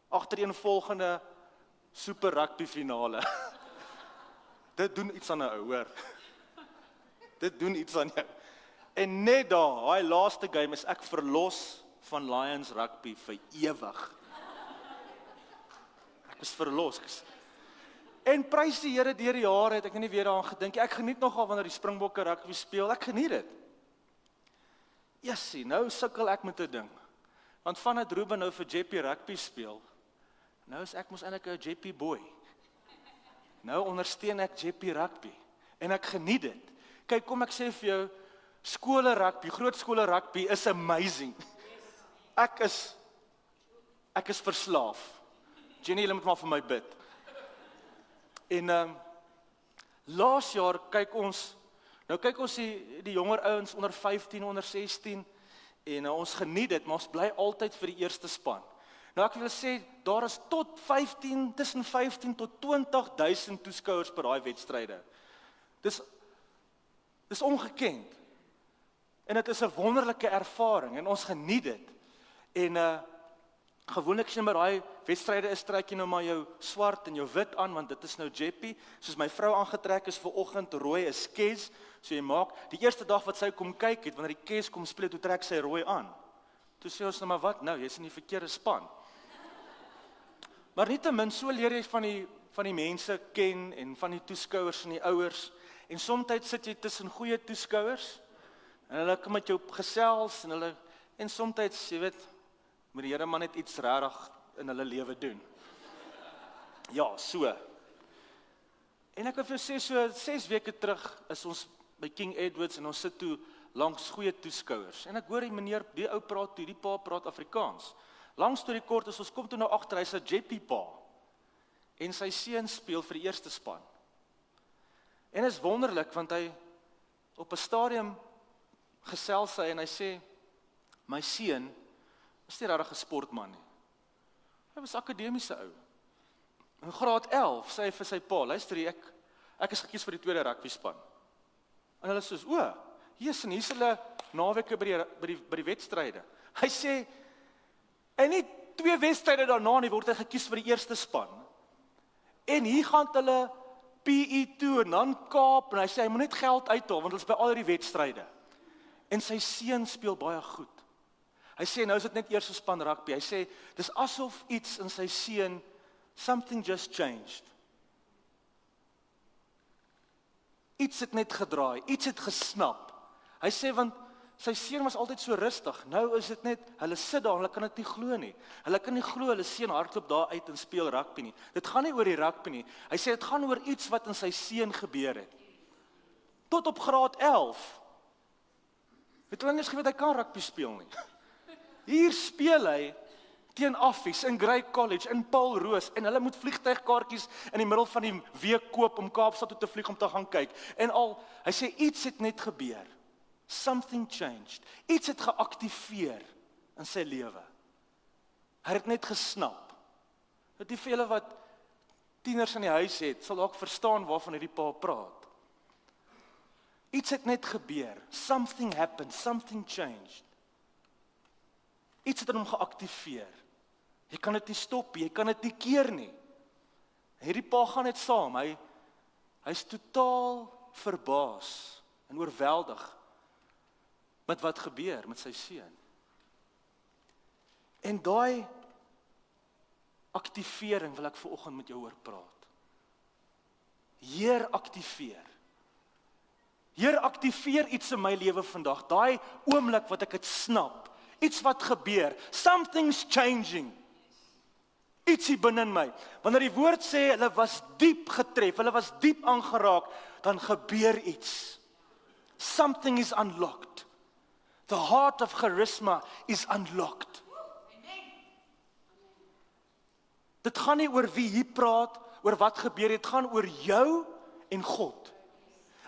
S1: agtereenvolgende super rugby finale. Dit doen iets aan 'n ou, hoor. Dit doen iets aan jou. En net daai laaste game is ek verlos van Lions rugby vir ewig. Ek is verlos. En prys die Here, deur die jare het ek nie weer daaraan gedink. Ek geniet nogal wanneer die Springbokke rugby speel. Ek geniet dit. Jessie, nou sukkel ek met 'n ding. Want vandat Ruben nou vir Jeppy rugby speel, nou is ek mos eintlik 'n Jeppy boy. Nou ondersteun ek Jeppy rugby. En ek geniet dit. Kyk, kom ek sê vir jou, skole rugby, groot skole rugby is amazing. Ek is verslaaf. Jenny, jy moet maar vir my bid. En laas jaar kyk ons die jonger ouens onder 15, onder 16, en ons geniet dit, maar ons bly altyd vir die eerste span. Nou ek wil sê, daar is tussen 15 tot 20,000 toeskouers by daai wedstryde. Dis ongekend. En dit is 'n wonderlike ervaring, en ons geniet dit. En gewoonlik as jy by daai wedstryde is, trek jy nou maar jou swart en jou wit aan, want dit is nou Jeppy. Soos my vrou aangetrek is vir oggend, rooi is Kes. So jy maak, die eerste dag wat sy kom kyk het, wanneer die Kes kom speel, toe trek sy rooi aan. Toe sê ons nou maar, wat nou, jy's in die verkeerde span. Maar nietemin, so leer jy van die mense ken, en van die toeskouers en die ouers, en soms sit jy tussen goeie toeskouers, en hulle kom met jou gesels, en soms, jy weet, moet die Here maar net iets regtig in hulle lewe doen. Ja, so. En ek wil vir jou sê, so 6 weke terug is ons by King Edwards, en ons sit toe langs goeie toeskouers. En ek hoor die meneer, die ou praat toe, die pa praat Afrikaans. Lang storie kort is, ons kom toe nou agter, hy's 'n Jeppy pa. En sy seun speel vir die eerste span. En is wonderlik, want hy op 'n stadium gesels hy, en hy sê, my seun is nie regtig 'n sportman nie. Hy was 'n akademiese ou. In graad 11 sê hy vir sy pa, luister jy, ek is gekies vir die tweede rugby span. En hulle soos, hier's hulle naweke by die wedstryde. Hy sê, en nie 2 wedstryde daarna nie, word hy gekies vir die eerste span. En hier gaan hulle PE toe, en dan Kaap, en hy sê, hy moet net geld uithaal, want hulle is by al die wedstryde. En sy seun speel baie goed. Hy sê, nou is dit net eerste span rugby. Hy sê, dis asof iets in sy seun, something just changed. Iets het net gedraai, iets het gesnap. Hy sê, want sy seun was altyd so rustig. Nou is dit net, hulle sit daar, hulle kan dit nie glo nie. Hulle kan nie glo, hulle seun hardloop daar uit en speel rugby nie. Dit gaan nie oor die rugby nie. Hy sê, dit gaan oor iets wat in sy seun gebeur het. Tot op graad 11. Het hulle nie eens geweet, hy kan rugby speel nie. Hier speel hy teen Affies, in Grey College, in Paul Roos, en hulle moet vliegtuigkaartjies in die middel van die week koop om Kaapstad toe te vlieg om te gaan kyk. En hy sê, iets het net gebeur. Something changed. Iets het geaktiveer in sy lewe. Hy het net gesnap. Dat die vir julle wat tieners in die huis het, sal ook verstaan waarvan hierdie pa praat. Iets het net gebeur. Something happened, something changed. Iets het in hom geaktiveer. Jy kan dit nie stop, jy kan dit nie keer nie. Hierdie pa gaan net saam, hy's totaal verbaas en oorweldig met wat gebeur met sy seun. En daai aktivering wil ek vanoggend met jou oor praat. Heer, aktiveer. Heer, aktiveer iets in my lewe vandag. Daai oomblik wat ek dit snap. Iets wat gebeur. Something's changing. Ietsie binne in my. Wanneer die woord sê, hulle was diep getref, hulle was diep aangeraak, dan gebeur iets. Something is unlocked. The heart of charisma is unlocked. Dit gaan nie oor wie hier praat, oor wat gebeur, dit gaan oor jou en God.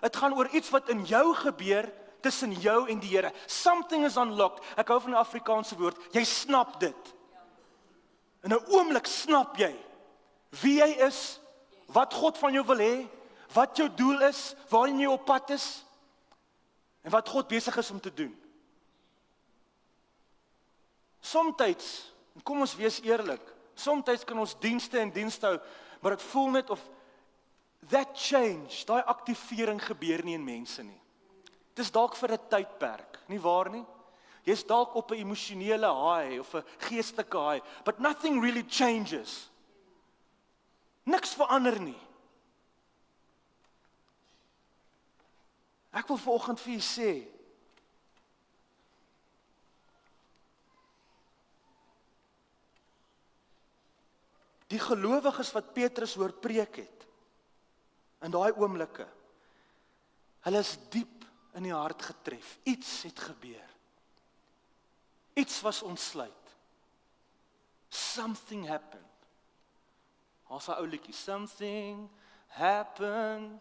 S1: Dit gaan oor iets wat in jou gebeur, tussen jou en die Here. Something is unlocked. Ek hou van die Afrikaanse woord, jy snap dit. In 'n oomblik snap jy wie jy is, wat God van jou wil hê, wat jou doel is, waarheen jy op pad is, en wat God besig is om te doen. Somtyds, kom ons wees eerlik, somtyds kan ons dienste en dienste hou, maar dit voel net of that change, daai aktivering gebeur nie in mense nie. Dit is dalk vir 'n tydperk, nie waar nie? Jy's dalk op 'n emosionele high of 'n geestelike high, but nothing really changes. Niks verander nie. Ek wil vanoggend vir julle sê, die gelowiges wat Petrus hoor preek het, in daai oomblikke, hulle is diep in die hart getref. Iets het gebeur. Iets was ontsluit. Something happened. As 'n ou liedjie, something happened,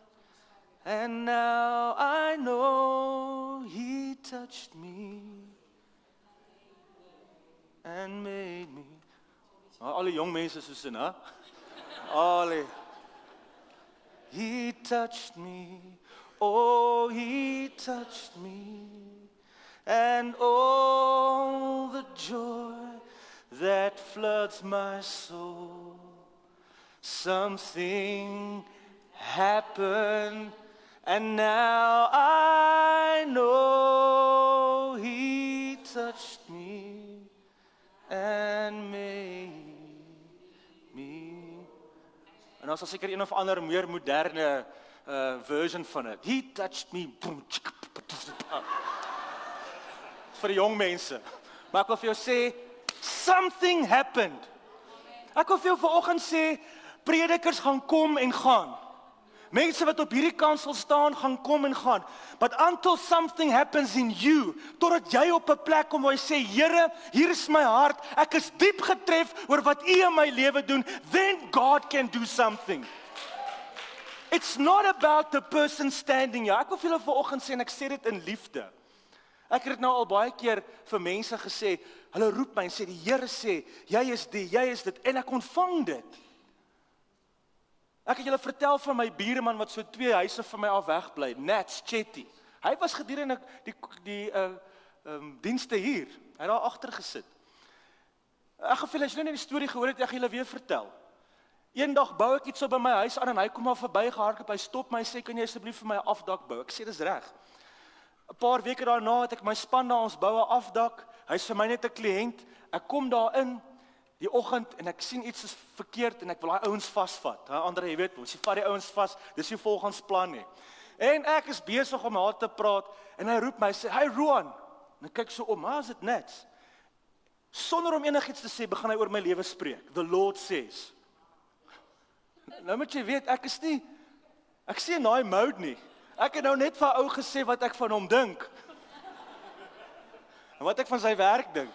S1: and now I know he touched me and made me. Alle jong mense soos in, hè? Alle. He touched me, oh, he touched me, and all the joy that floods my soul. Something happened, and now I know he touched me and made me. En dan is daar seker een of ander meer moderne version van dit. He touched me. Vir die jong mense. Maar ek wil vir jou sê, something happened. Ek wil vir jou vanoggend sê, predikers gaan kom en gaan. Mense wat op hierdie kansel staan, gaan kom en gaan. But until something happens in you, totdat jy op 'n plek kom waar jy sê, Here, hier is my hart, ek is diep getref oor wat U in my lewe doen, then God can do something. It's not about the person standing here. Ek wil vir julle vanoggend sê, en ek sê dit in liefde. Ek het dit nou al baie keer vir mense gesê, hulle roep my en sê, die Here sê, jy is dit, en ek ontvang dit. Ek het julle vertel van my buurman wat so 2 huise van my af wegbly, Nats Chetty. Hy was gedurende die dienste hier. Hy het daar agter gesit. Ek gevoel as jy nou die storie gehoor het, ek gaan julle weer vertel. Eendag bou ek iets op by my huis aan en hy kom maar verby gehardloop, hy stop my en sê, kan jy asseblief vir my 'n afdak bou? Ek sê, dis reg. 'n Paar weke daarna het ek my span daar, ons bou 'n afdak. Hy's vir my net 'n kliënt. Ek kom daar in die oggend en ek sien iets is verkeerd en ek wil daai ouens vasvat. Andre, jy weet, ons vat die ouens vas. Dis nie volgens plan nie. En ek is besig om haar te praat, en hy roep my, hy sê, "Hey Roan." En ek kyk so om, is dit Nats? Sonder om enigiets te sê, begin hy oor my lewe spreek. The Lord says. Nou moet jy weet, ek sê in daai mode nie. Ek het nou net vir ou gesê wat ek van hom dink. En wat ek van sy werk dink.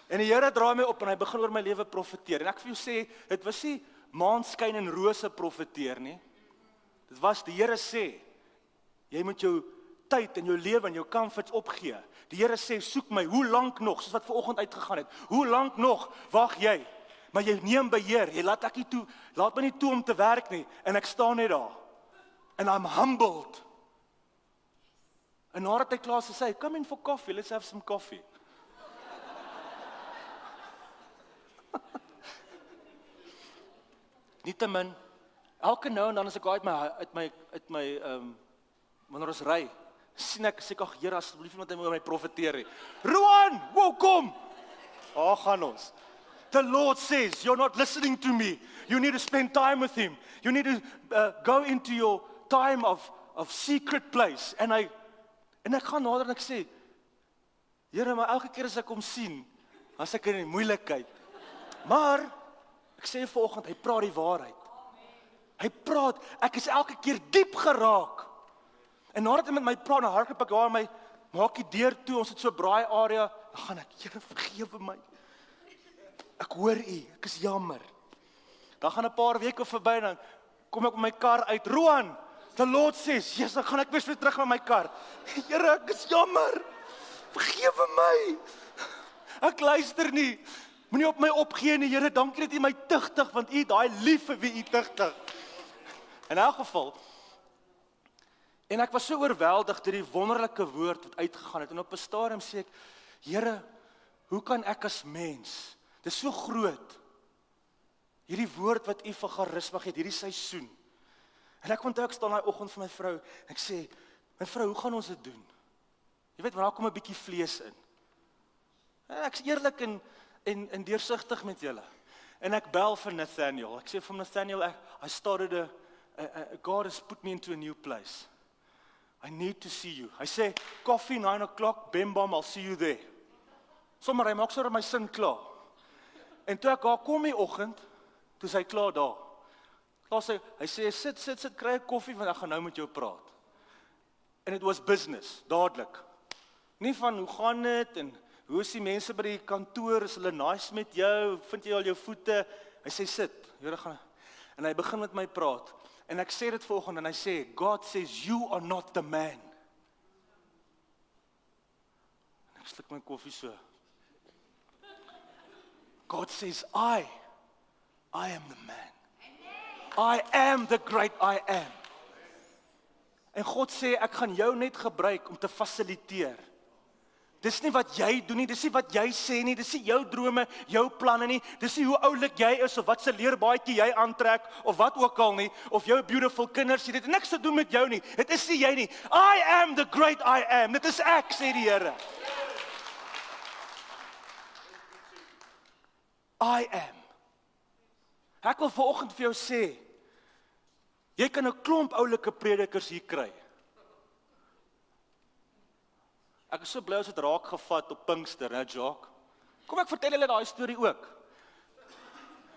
S1: En die Here draai my op en hy begin oor my lewe profeteer. En ek vir jou sê, dit was nie maanskyn en rose profeteer nie. Dit was die Here sê, jy moet jou tyd en jou lewe en jou comforts opgee. Die Here sê, soek my, hoe lank nog, soos wat vanoggend uitgegaan het. Hoe lank nog wag jy? Maar jy neem beheer. Jy laat my nie toe om te werk nie. En ek staan net daar. And I'm humbled. En nadat hy klaar sê, "Come in for coffee, let's have some coffee." Nietemin, elke nou en dan as ek uit my wanneer ons ry, sien ek, sê ek, Here, asseblief iemand moet my profeteer nie. Roan, wow, kom! Gaan ons. The Lord says, you're not listening to me. You need to spend time with Him. You need to go into your time of secret place. En ek gaan nader en ek sê, Here, maar elke keer as ek hom sien, as ek in die moeilikheid. Maar, ek sê vanoggend, hy praat die waarheid. Hy praat, ek is elke keer diep geraak. En nadat hy met my praat, dan hardloop ek daar my, maak die deur toe, ons het so 'n braai area, dan gaan ek, Here, vergewe my. Ek hoor U, ek is jammer. Dan gaan 'n paar weke verby, dan kom ek met my kar uit, Roan, the Lord says, yes, dan gaan ek weer terug met my kar. Here, ek is jammer, vergewe my. Ek luister nie, moenie op my opgee nie, Here, dankie dat U my tugtig, want U daai lief vir wie U tugtig. In elk geval, en ek was so oorweldig deur die wonderlike woord wat uitgegaan het, en op 'n stadium sê ek, Here, hoe kan ek as mens, dit is so groot, hierdie woord wat U vir charisma gee, hierdie seisoen, en ek onthou ek staan daai oggend vir my vrou, en ek sê, my vrou, hoe gaan ons dit doen? Jy weet, daar kom 'n bietjie vlees in. En ek is eerlik en deursigtig met julle, en ek bel vir Nathaniel, ek sê vir Nathaniel, I started God has put me into a new place. I need to see you. Hy sê, coffee 9 o'clock, bam bam, I'll see you there. Sommer hy maak so my sin klaar. En toe ek daar kom die oggend, toe hy klaar daar. Hy sê, sit, kry 'n koffie, want ek gaan nou met jou praat. And it was business, dadelik. Nie van, hoe gaan dit, en hoe is die mense by die kantoor, is hulle nice met jou, vind jy al jou voete? Hy sê, sit, en hy begin met my praat. En ek sê dit vanoggend, en hy sê, God says, you are not the man. En ek sluk my koffie so. God says, I am the man. I am the great I am. En God sê, ek gaan jou net gebruik om te fasiliteer. Dis nie wat jy doen nie, dis nie wat jy sê nie, dis nie jou drome, jou planne nie, dis nie hoe oulik jy is, of wat se leerbaadjie jy aantrek, of wat ook al nie, of jou beautiful kinders, dit het niks te doen met jou nie, dit is nie jy nie. I am the great I am, dit is ek, sê die Here. I am. Ek wil vanoggend vir jou sê, jy kan 'n klomp oulike predikers hier kry. Ek is so bly as dit raak gevat op Pinkster, né, Jacques? Kom ek vertel julle daai storie ook.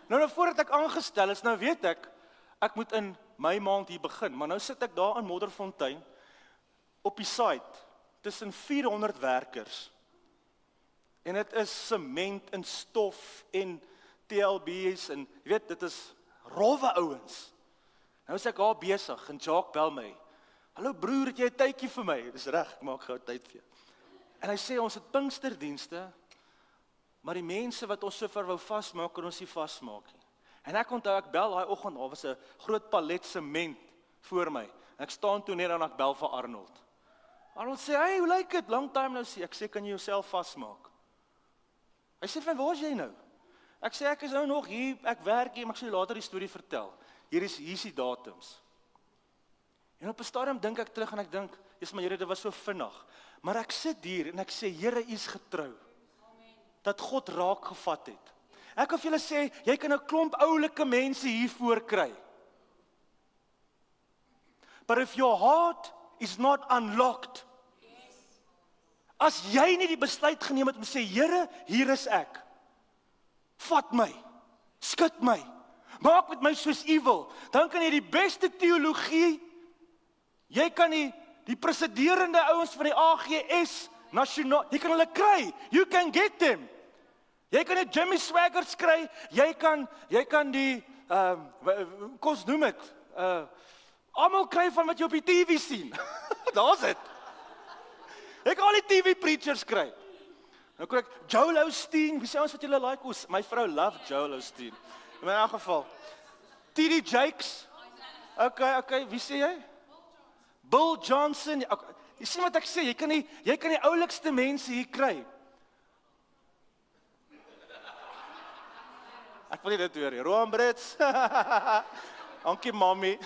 S1: Nou voordat ek aangestel is, nou weet ek moet in Mei maand hier begin, maar nou sit ek daar in Modderfontein op die site tussen 400 werkers. En dit is sement en stof en TLB's en jy weet, dit is rowwe ouens. Nou is ek daar besig en Jacques bel my. Hallo broer, het jy 'n tydjie vir my? Dis reg, ek maak gou tyd vir jou. En hy sê, ons het Pinksterdienste, maar die mense wat ons so ver wou vasmaak, kan ons nie vasmaak nie. En ek onthou, ek bel daai oggend, daar was 'n groot palet sement voor my. En ek staan toe net en ek bel vir Arnold. Arnold sê, hey, hoe lyk dit? Long time nou sê, ek sê, kan jy jouself vasmaak? Hy sê, van waar is jy nou? Ek sê, ek is nou nog hier, ek werk hier, maar ek sal later die storie vertel. Hier is die datums. En op 'n stadium dink ek terug en ek dink, Jesus my Here, dit was so vinnig. Maar ek sit hier en ek sê, Here, U is getrou. Dat God raak gevat het. Ek wil vir julle sê, jy kan 'n klomp oulike mense hier voor kry. But if your heart is not unlocked. As jy nie die besluit geneem het om te sê, Here, hier is ek. Vat my, skud my, maak met my soos evil, dan kan jy die beste teologie, jy kan die presiderende ouens van die AGS, nasionaal, jy kan hulle kry, you can get them. Jy kan die Jimmy Swaggart kry, jy kan die, kos noem het, almal kry van wat jy op die TV sien. Daar is het. Ek kan al die TV preachers kry. Nou kry ek Joel Osteen, wie sê ons wat julle like? My vrou love Joel Osteen. In my geval. T.D. Jakes. Okay, wie sê jy? Bill Johnson. Jy sien wat ek sê, jy kan die oulikste mense hier kry. Ek wil nie dit hoor nie. Roan Brits. Dankie mommy.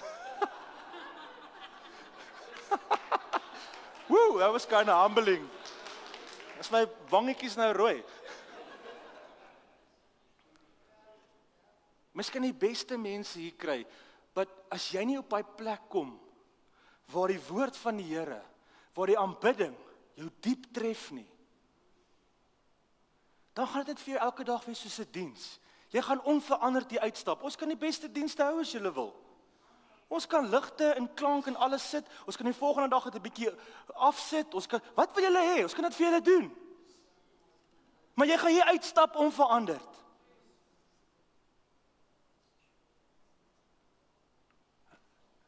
S1: Woo, that was kind of humbling. As my wangetjies nou rooi. Mens kan die beste mense hier kry, but as jy nie op daai plek kom, waar die woord van die Here, waar die aanbidding jou diep tref nie, dan gaan dit vir jou elke dag wees soos 'n diens. Jy gaan onveranderd hier uitstap. Ons kan die beste dienste hou as jy wil. Ons kan ligte en klank en alles sit. Ons kan die volgende dag dit 'n bietjie afsit. Wat wil julle hê? Ons kan dit vir julle doen. Maar jy gaan hier uitstap onveranderd.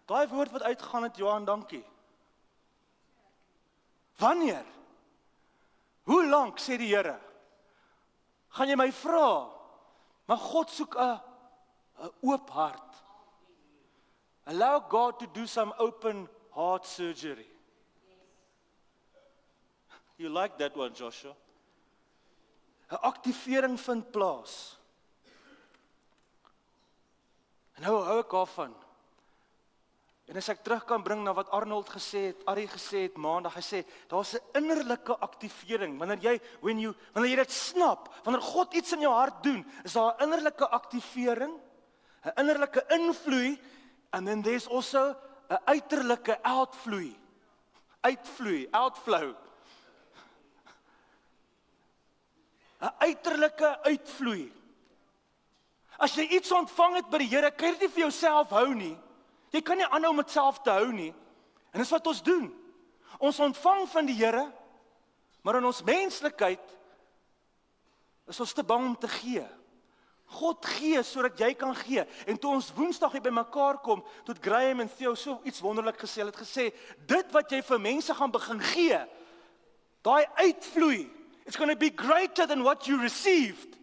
S1: Daai woord wat uitgegaan het, Johan, dankie. Wanneer? Hoe lank, sê die Here? Gaan jy my vra? Maar God soek 'n oop hart. Allow God to do some open heart surgery. You like that one, Joshua? 'n Aktivering vind plaas. En nou hou ek daarvan. En as ek terug kan bring na wat Arnold gesê het, Arie gesê het maandag, hy sê, daar's 'n innerlike aktivering. Wanneer jy dit snap, wanneer God iets in jou hart doen, is daar 'n innerlike aktivering, 'n innerlike invloei, and then there's also 'n uiterlike outflow. 'n uiterlike uitvloei. As jy iets ontvang het by die Here, kan jy dit nie vir jouself hou nie. Jy kan nie aanhou om dit self te hou nie. En dis wat ons doen. Ons ontvang van die Here, maar in ons menslikheid is ons te bang om te gee. God gee sodat jy kan gee. En toe ons Woensdag hier bymekaar kom, toe het Graham en Theo so iets wonderlik gesê. Hulle het gesê, dit wat jy vir mense gaan begin gee, daai uitvloei, it's going to be greater than what you received.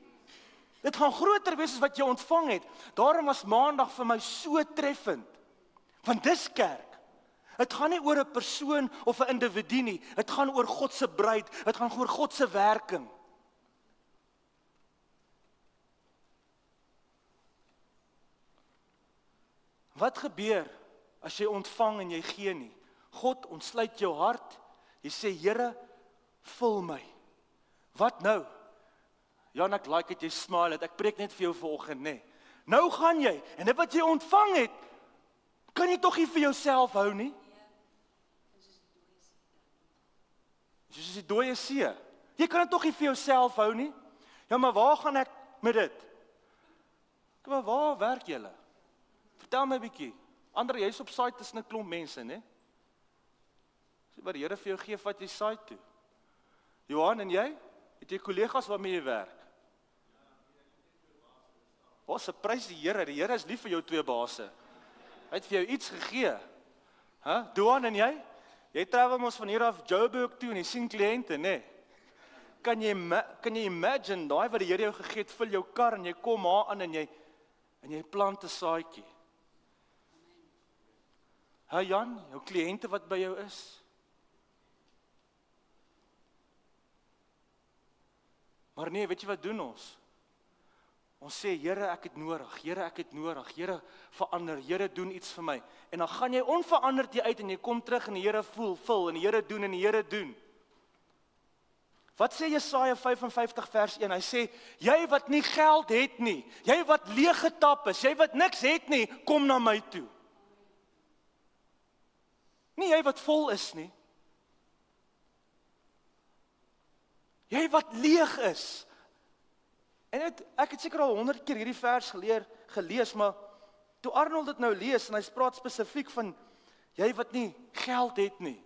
S1: Dit gaan groter wees as wat jy ontvang het. Daarom was Maandag vir my so treffend. Want dis kerk. Het gaan nie oor 'n persoon of 'n individu nie. Het gaan oor God se bruid. Het gaan oor God se werking. Wat gebeur as jy ontvang en jy gee nie? God ontsluit jou hart. Jy sê, Here, vul my. Wat nou? Jan, ek like het jy smile het. Ek preek net vir jou vanoggend, nê. Nou gaan jy, en dit wat jy ontvang het, kan jy tog nie vir jouself hou nie? Soos die dooie see. Jy kan dit tog nie vir jouself hou nie? Ja, maar waar gaan ek met dit? Maar waar werk julle? Vertel my 'n bietjie. Ander, jy's op site tussen 'n klomp mense, né? Sê wat die Here vir jou gee, vat jy site toe. Johan, en jy? Het jy kollegas waarmee jy werk? Wat 'n prys die Here is lief vir jou twee baase. Hy het vir jou iets gegee. Johan, en jy? Jy travel mos van hier af Joburg toe en jy sien kliënte, né? Kan jy imagine daai wat die Here jou gegee het, vul jou kar en jy kom daar aan en jy plant 'n saadjie. Jan, jou kliënte wat by jou is. Maar nee, weet jy wat doen ons? Ons sê, Here, ek het nodig. Here, ek het nodig. Here, verander. Here, doen iets vir my. En dan gaan jy onveranderd hier uit en jy kom terug en die Here vul en die Here doen en die Here doen. Wat sê Jesaja 55 vers 1? Hy sê, jy wat nie geld het nie, jy wat leeg getap is, jy wat niks het nie, kom na my toe. Nie jy wat vol is nie. Jy wat leeg is. En ek het seker al 100 keer hierdie vers gelees, maar toe Arnold dit nou lees, en hy praat spesifiek van, jy wat nie geld het nie.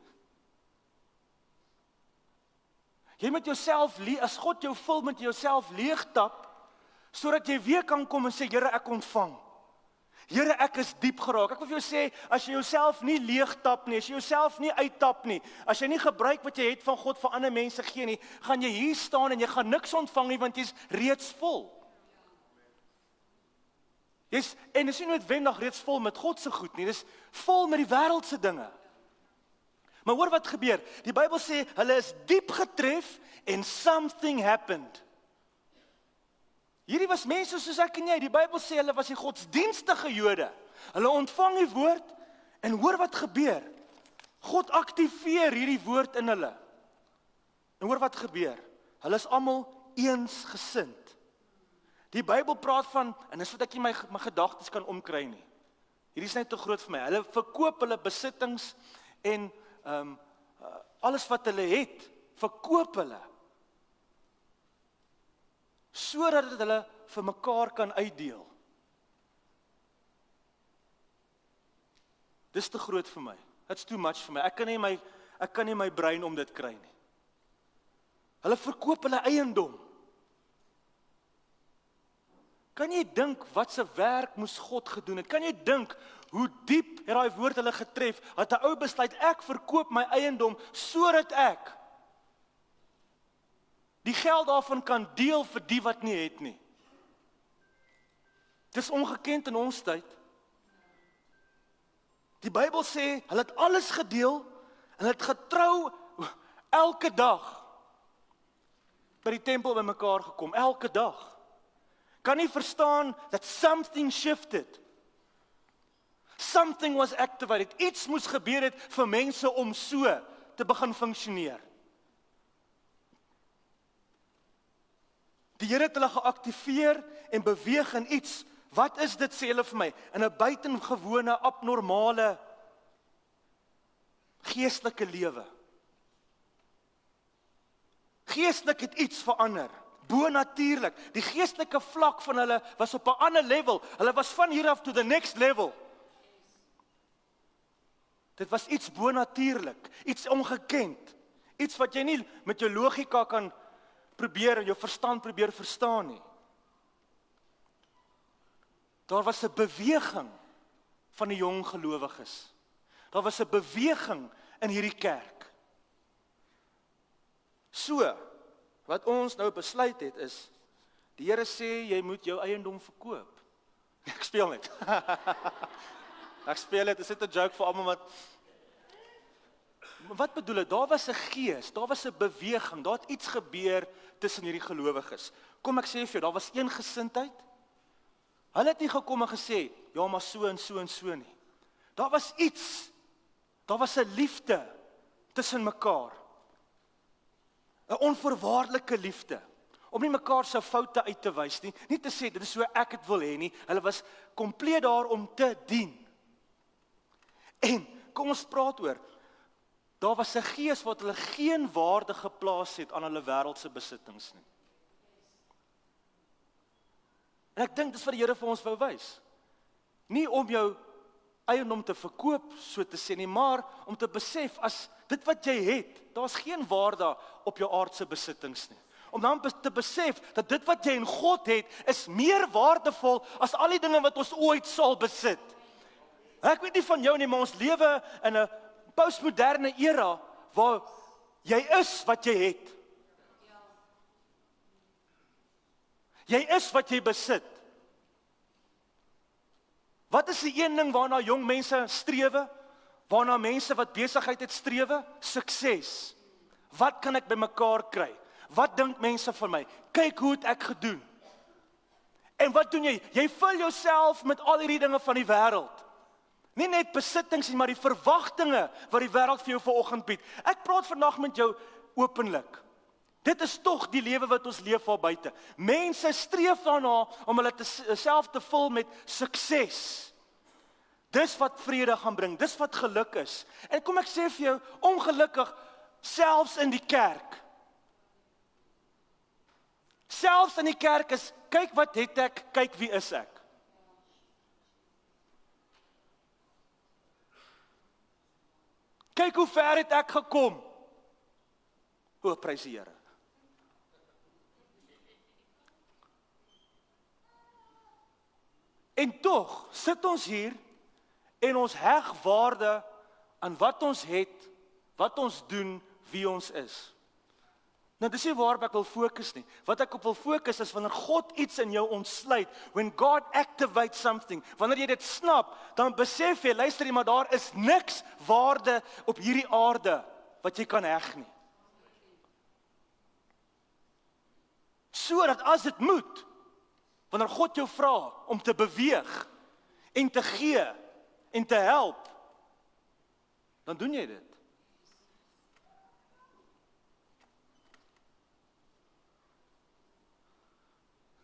S1: Jy moet jouself, as God jou vul met jouself leegtap, sodat jy weer kan kom en sê, Here, ek ontvang. Here, ek is diep geraak. Ek wil vir jou sê, as jy jouself nie leegtap nie, as jy jouself nie uittap nie, as jy nie gebruik wat jy het van God vir ander mense gee nie, gaan jy hier staan en jy gaan niks ontvang nie, want jy's reeds vol. En dis nie noodwendig reeds vol met God se goed nie, dis vol met die wêreldse dinge. Maar hoor wat gebeur, die Bybel sê, hulle is diep getref en something happened. Hierdie was mense soos ek en jy, die Bybel sê, hulle was die godsdienstige Jode. Hulle ontvang die woord, en hoor wat gebeur. God aktiveer hierdie woord in hulle. En hoor wat gebeur, hulle is almal eensgesind. Die Bybel praat van, en dis wat ek nie my gedagtes kan omkry nie. Hierdie is net te groot vir my. Hulle verkoop hulle besittings en alles wat hulle het, verkoop hulle. Sodat dit hulle vir mekaar kan uitdeel. Dis te groot vir my. It's too much vir my. Ek kan nie my brein om dit kry nie. Hulle verkoop hulle eiendom. Kan jy dink wat se werk moes God gedoen het? Kan jy dink hoe diep het daai woord hulle getref, dat 'n ou besluit, ek verkoop my eiendom, sodat ek die geld daarvan kan deel vir die wat nie het nie. Dis ongekend in ons tyd. Die Bybel sê, hulle het alles gedeel, en hulle het getrou elke dag by die tempel by mekaar gekom, elke dag. Kan nie verstaan that something shifted. Something was activated. Iets moes gebeur het vir mense om so te begin funksioneer. Die Here het hulle geaktiveer en beweeg in iets. Wat is dit, sê hulle vir my? In 'n buitengewone, abnormale, geestelike lewe. Geestelik het iets verander. Bonatuurlik. Die geestelike vlak van hulle was op 'n ander level. Hulle was van hier af to the next level. Dit was iets bonatuurlik, iets ongekend. Iets wat jy nie met jou logika kan probeer, jou verstand probeer verstaan nie. Daar was 'n beweging van die jong gelowiges. Daar was 'n beweging in hierdie kerk. So, wat ons nou besluit het is, die Here sê, jy moet jou eiendom verkoop. Ek speel net. Ek speel net, is dit 'n joke vir almal wat bedoel ek? Daar was 'n gees, daar was 'n beweging, daar het iets gebeur tussen hierdie gelowiges. Kom ek sê vir jou, daar was een gesindheid. Hulle het nie gekom en gesê, ja maar so en so en so nie. Daar was iets, daar was 'n liefde tussen mekaar. 'n Onvoorwaardelike liefde. Om nie mekaar se foute uit te wys nie, nie te sê, dit is so ek het wil hê nie. Hulle was kompleet daar om te dien. En, kom ons praat oor, daar was 'n gees wat hulle geen waarde geplaas het aan hulle wêreldse besittings nie. En ek dink dis wat die Here vir ons wou wys. Nie om jou eiendom te verkoop, so te sê nie, maar om te besef, as dit wat jy het, daar's geen waarde op jou aardse besittings nie. Om dan te besef, dat dit wat jy in God het, is meer waardevol as al die dinge wat ons ooit sal besit. Ek weet nie van jou nie, maar ons lewe in 'n postmoderne era, waar jy is wat jy het. Jy is wat jy besit. Wat is die een ding waarna jong mense strewe? Waarna mense wat besigheid het strewe? Sukses. Wat kan ek bymekaar kry? Wat dink mense van my? Kyk hoe het ek gedoen. En wat doen jy? Jy vul jouself met al hierdie dinge van die wêreld. Nie net besittings nie, maar die verwagtinge wat die wêreld vir jou vanoggend bied. Ek praat vandag met jou openlik. Dit is tog die lewe wat ons leef daar buite. Mense streef daarna om hulle self te vul met sukses. Dis wat vrede gaan bring, dis wat geluk is. En kom ek sê vir jou, ongelukkig, selfs in die kerk. Selfs in die kerk is, kyk wat het ek, kyk wie is ek. Kyk hoe ver het ek gekom. O, prys die Here. En tog sit ons hier en ons heg waarde aan wat ons het, wat ons doen, wie ons is. Nou dis nie waarop ek wil fokus nie. Wat ek op wil fokus is wanneer God iets in jou ontsluit, when God activates something, wanneer jy dit snap, dan besef jy, luister jy, maar daar is niks waarde op hierdie aarde wat jy kan heg nie. Sodat as dit moet, wanneer God jou vra om te beweeg en te gee en te help, dan doen jy dit.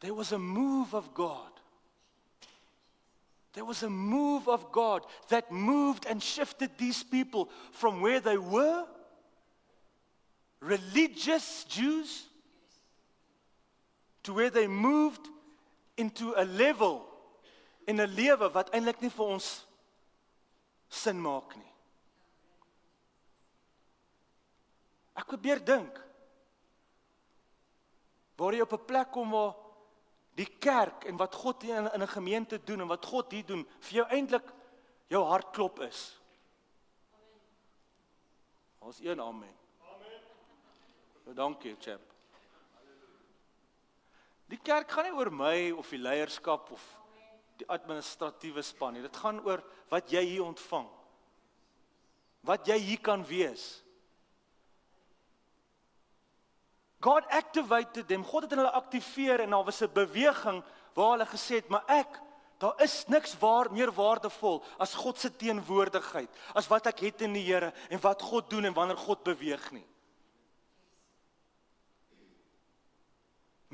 S1: There was a move of God. There was a move of God that moved and shifted these people from where they were, religious Jews, to where they moved into a level, in 'n lewe wat eintlik nie vir ons sin maak nie. Ek probeer dink, waar jy op 'n plek kom waar die kerk en wat God in 'n gemeente doen en wat God hier doen, vir jou eintlik jou hartklop is. Ons een amen. Amen. Dankie, chap. Die kerk gaan nie oor my of die leierskap of die administratiewe span nie. Dit gaan oor wat jy hier ontvang. Wat jy hier kan wees. God activated them. God het hulle aktiveer en daar was 'n beweging waar hulle gesê het, maar daar is niks meer waardevol as God se teenwoordigheid, as wat ek het in die Here en wat God doen en wanneer God beweeg nie.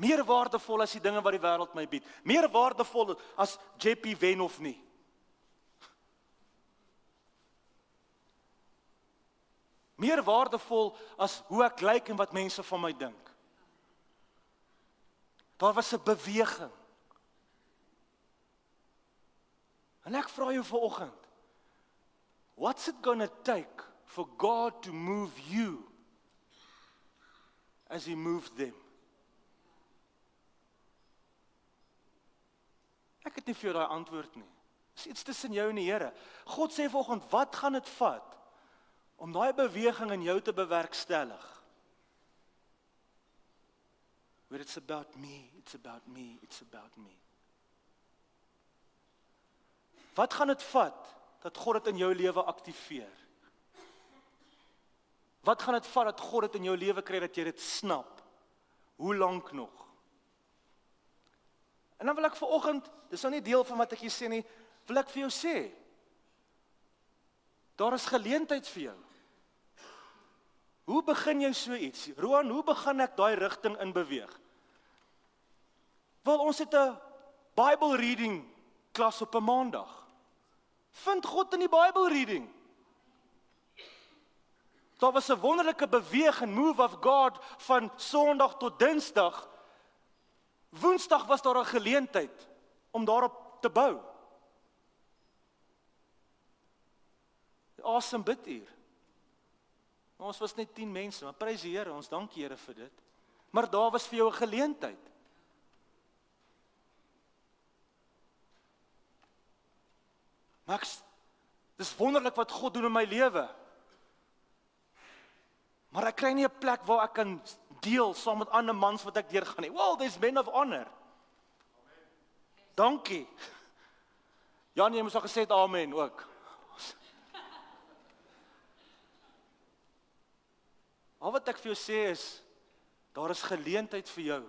S1: Meer waardevol as die dinge wat die wêreld my bied. Meer waardevol as JP wen of nie. Meer waardevol as hoe ek lyk en wat mense van my dink. Daar was 'n beweging. En ek vra jou vanoggend, what's it gonna take for God to move you as He moved them? Ek het nie vir jou daai antwoord nie. Dis iets tussen jou en die Here. God sê vanoggend, wat gaan dit vat om daai beweging in jou te bewerkstellig? Where it's about me, it's about me, it's about me. Wat gaan dit vat dat God dit in jou lewe aktiveer? Wat gaan dit vat dat God dit in jou lewe kry dat jy dit snap? Hoe lank nog? En dan wil ek vanoggend, dis nou nie deel van wat ek hier sê nie, wil ek vir jou sê, daar is geleentheid vir jou. Hoe begin jy so iets? Roan, hoe begin ek daai rigting in beweeg? Wel, ons het 'n Bible reading klas op 'n Maandag. Vind God in die Bible reading. Daar was 'n wonderlike beweging, move of God, van Sondag tot Dinsdag. Woensdag was daar 'n geleentheid om daarop te bou. Awesome biduur. Ons was net 10 mense, maar prys die Here, ons dank die Here vir dit. Maar daar was vir jou 'n geleentheid. Maar dis wonderlik wat God doen in my lewe. Maar ek kry nie 'n plek waar ek kan deel saam met ander mans wat ek deurgaan nie. Well, there's men of honor. Amen. Dankie. Jan, jy moes al gesê het amen ook. Al wat ek vir jou sê is, daar is geleentheid vir jou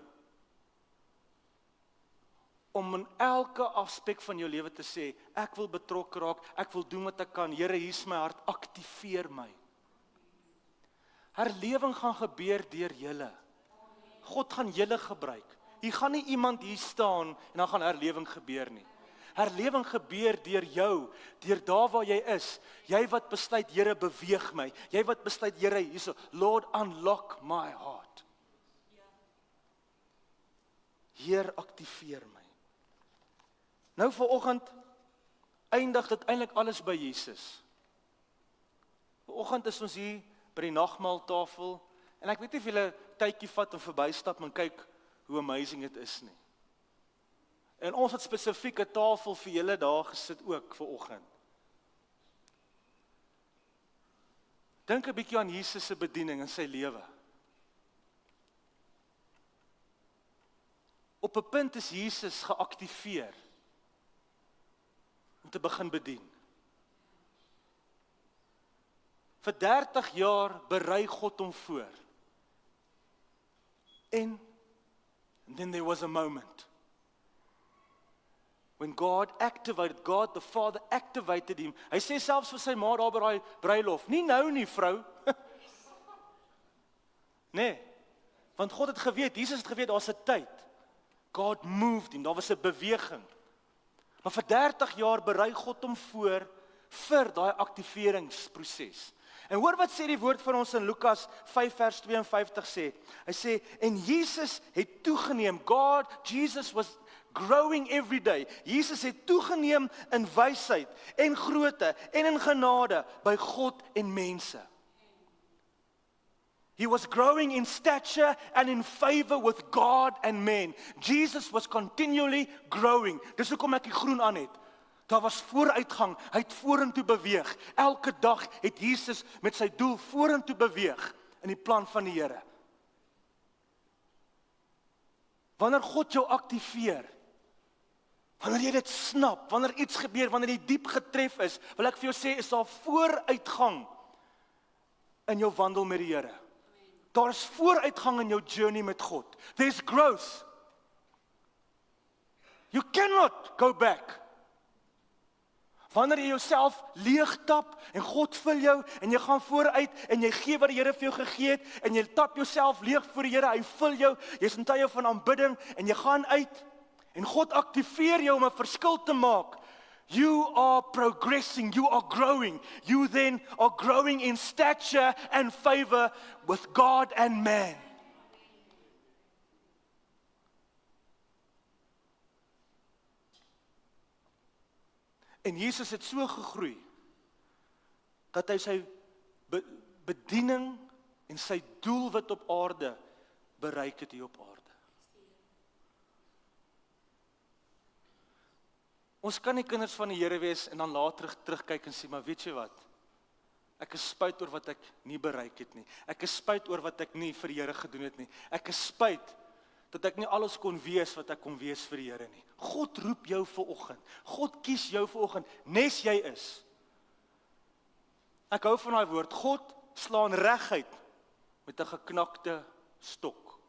S1: om in elke aspek van jou lewe te sê, ek wil betrokke raak, ek wil doen wat ek kan, Here, hier is my hart, aktiveer my. Herlewing gaan gebeur deur julle. God gaan julle gebruik. Hier gaan nie iemand hier staan en dan gaan herlewing gebeur nie. Herlewing gebeur deur jou, deur daar waar jy is. Jy wat besluit, Here, beweeg my. Jy wat besluit, Here, hierso, Lord, unlock my heart. Heer, aktiveer my. Nou vanoggend eindig dit eintlik alles by Jesus. Vanoggend is ons hier by die nagmaaltafel en ek weet nie of julle tydjie vat om verbystap en kyk hoe amazing dit is nie. En ons het spesifiek 'n tafel vir julle daar gesit ook vanoggend. Dink 'n bietjie aan Jesus se bediening in sy lewe. Op 'n punt is Jesus geaktiveer om te begin bedien. Vir 30 jaar berei God hom voor. And then there was a moment when God the Father activated him. Hy sê selfs vir sy ma daar by daai bruilof, nie nou nie, vrou. Nee, want God het geweet, Jesus het geweet, daar's 'n tyd. God moved him, daar was 'n beweging. Maar vir 30 jaar berei God hom voor vir daai aktiveringsproses. En hoor wat sê die woord van ons in Lukas 5 vers 52 sê. Hy sê, en Jesus het toegeneem. Jesus was growing every day. Jesus het toegeneem in wysheid en grootte en in genade by God en mense. He was growing in stature and in favor with God and men. Jesus was continually growing. Dis hoekom ek die groen aan het. Daar was vooruitgang, hy het vorentoe beweeg. Elke dag het Jesus met sy doel vorentoe beweeg in die plan van die Here. Wanneer God jou aktiveer, wanneer jy dit snap, wanneer iets gebeur, wanneer jy diep getref is, wil ek vir jou sê, is daar vooruitgang in jou wandel met die Here. Daar is vooruitgang in jou journey met God. There's growth. You cannot go back. Wanneer jy jouself leegtap en God vul jou en jy gaan vooruit en jy gee wat die Here vir jou gegee het en jy tap jouself leeg voor die Here, hy vul jou, jy's in tye van aanbidding en jy gaan uit en God aktiveer jou om 'n verskil te maak. You are progressing, you are growing. You then are growing in stature and favor with God and man. En Jesus het so gegroei, dat hy sy bediening en sy doelwit op aarde bereik het hier op aarde. Ons kan nie kinders van die Here wees en dan later terugkyk en sê, maar weet jy wat? Ek is spyt oor wat ek nie bereik het nie. Ek is spyt oor wat ek nie vir die Here gedoen het nie. Ek is spyt dat ek nie alles kon wees wat ek kon wees vir die Here nie. God roep jou vanoggend. God kies jou vanoggend, nes jy is. Ek hou van daai woord, God slaan reguit met 'n geknakte stok.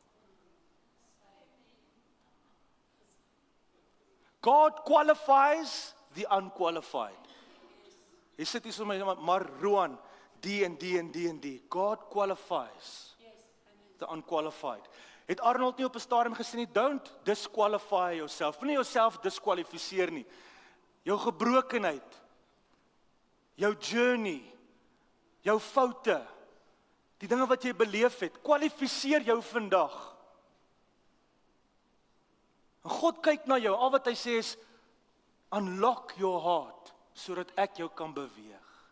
S1: God qualifies the unqualified. Jy sit hier so maar Roan, die en die en die en die. God qualifies the unqualified. Het Arnold nie op 'n stadium gesê nie, don't disqualify yourself. Moenie jouself diskwalifiseer nie. Jou gebrokenheid, jou journey, jou foute, die dinge wat jy beleef het, kwalifiseer jou vandag. En God kyk na jou, al wat hy sê is, unlock your heart, sodat ek jou kan beweeg.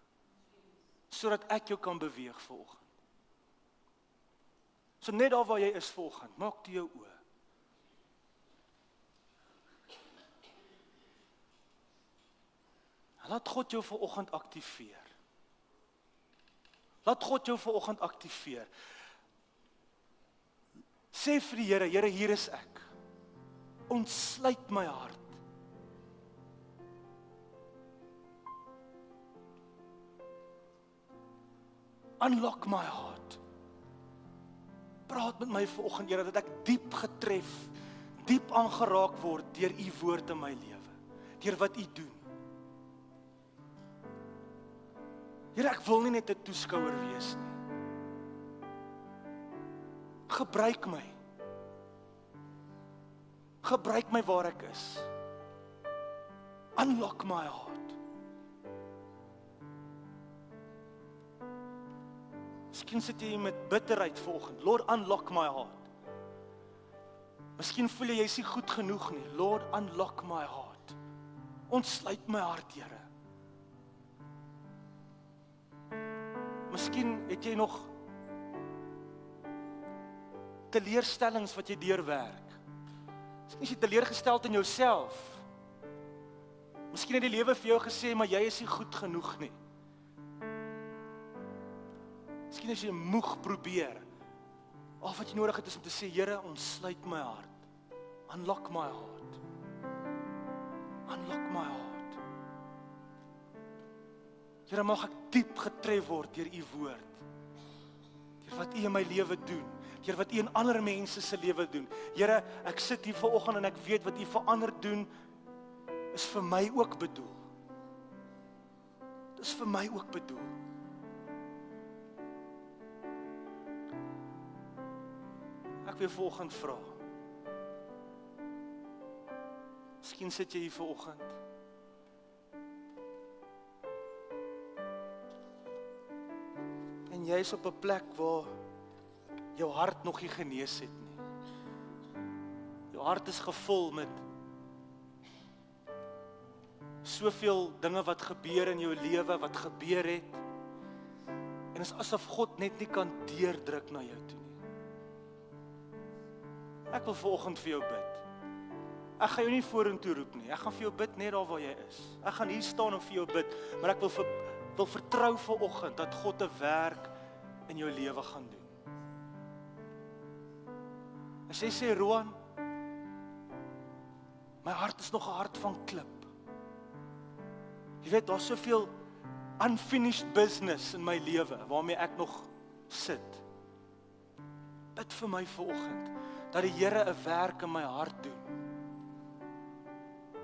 S1: Sodat ek jou kan beweeg vanoggend. So net daar waar jy is vanoggend, maak toe jou oë. Laat God jou vanoggend aktiveer. Laat God jou vanoggend aktiveer. Sê vir die Here, Here, hier is ek. Ontsluit my hart. Unlock my heart. Praat met my vanoggend, Here, dat ek diep getref, diep aangeraak word deur u woord in my lewe, deur wat u doen. Here, ek wil nie net 'n toeskouer wees nie. Gebruik my. Gebruik my waar ek is. Unlock my heart. Miskien sit jy met bitterheid vanoggend. Lord, unlock my heart. Miskien voel jy is nie goed genoeg nie. Lord, unlock my heart. Ontsluit my hart, Here. Miskien het jy nog teleurstellings wat jy deurwerk. Miskien is jy teleurgesteld in jouself. Miskien het die lewe vir jou gesê, maar jy is nie goed genoeg nie. Miskien as jy moeg probeer. Al wat jy nodig het is om te sê, Here, ontsluit my hart. Unlock my heart. Unlock my heart. Here, mag ek diep getref word deur u woord. Deur wat u in my lewe doen. Deur wat u in ander mense se lewe doen. Here, ek sit hier vanoggend en ek weet wat u vir ander doen is vir my ook bedoel. Dit is vir my ook bedoel. Ek wil vanoggend vra. Miskien sit jy hier vanoggend. En jy is op 'n plek waar jou hart nog nie genees het nie. Jou hart is gevul met soveel dinge wat gebeur in jou lewe, wat gebeur het. En dit is asof God net nie kan deurdruk na jou toe nie. Ek wil vanoggend vir jou bid. Ek gaan jou nie vorentoe roep nie. Ek gaan vir jou bid net daar waar jy is. Ek gaan hier staan en vir jou bid, maar ek wil vertrou vanoggend dat God 'n werk in jou lewe gaan doen. As jy sê, Roan, my hart is nog 'n hart van klip. Jy weet, daar's soveel unfinished business in my lewe, waarmee ek nog sit. Bid vir my vanoggend, dat die Here 'n werk in my hart doen.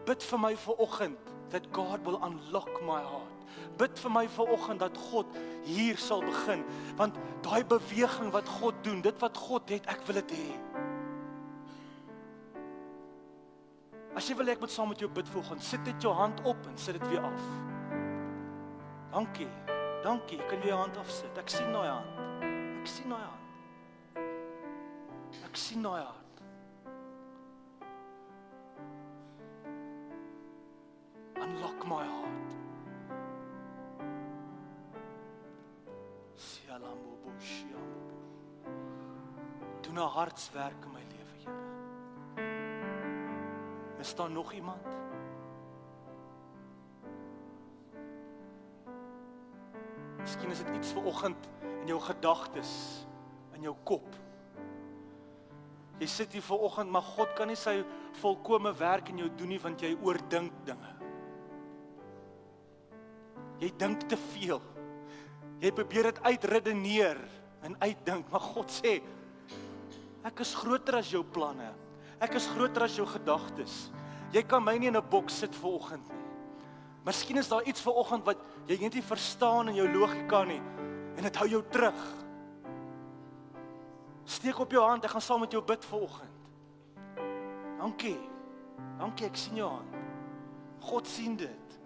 S1: Bid vir my vanoggend, that God will unlock my heart. Bid vir my vanoggend, dat God hier sal begin, want daai beweging wat God doen, dit wat God het, ek wil dit hê. As jy wil ek moet saam met jou bid vanoggend, sit dit jou hand op en sit dit weer af. Dankie, dankie, kan jy jou hand afsit? Ek sien daai hand. Ek sien daai hand. Ek sien daai hand. Unlock my heart. Sialambo Shiambo. Doen 'n hartswerk in my lewe, Here. Is daar nog iemand? Miskien is dit iets vanoggend in jou gedagtes, in jou kop. Jy sit hier vanoggend, maar God kan nie sy volkome werk in jou doen nie, want jy oordink dinge. Jy dink te veel. Jy probeer dit uitredeneer en uitdink, maar God sê, ek is groter as jou planne. Ek is groter as jou gedagtes. Jy kan my nie in 'n boks sit vanoggend nie. Miskien is daar iets vanoggend wat jy net nie verstaan in jou logika nie, en dit hou jou terug. Steek op jou hand, ek gaan saam met jou bid vanoggend. Dankie. Dankie, ek sien jou hand. God sien dit.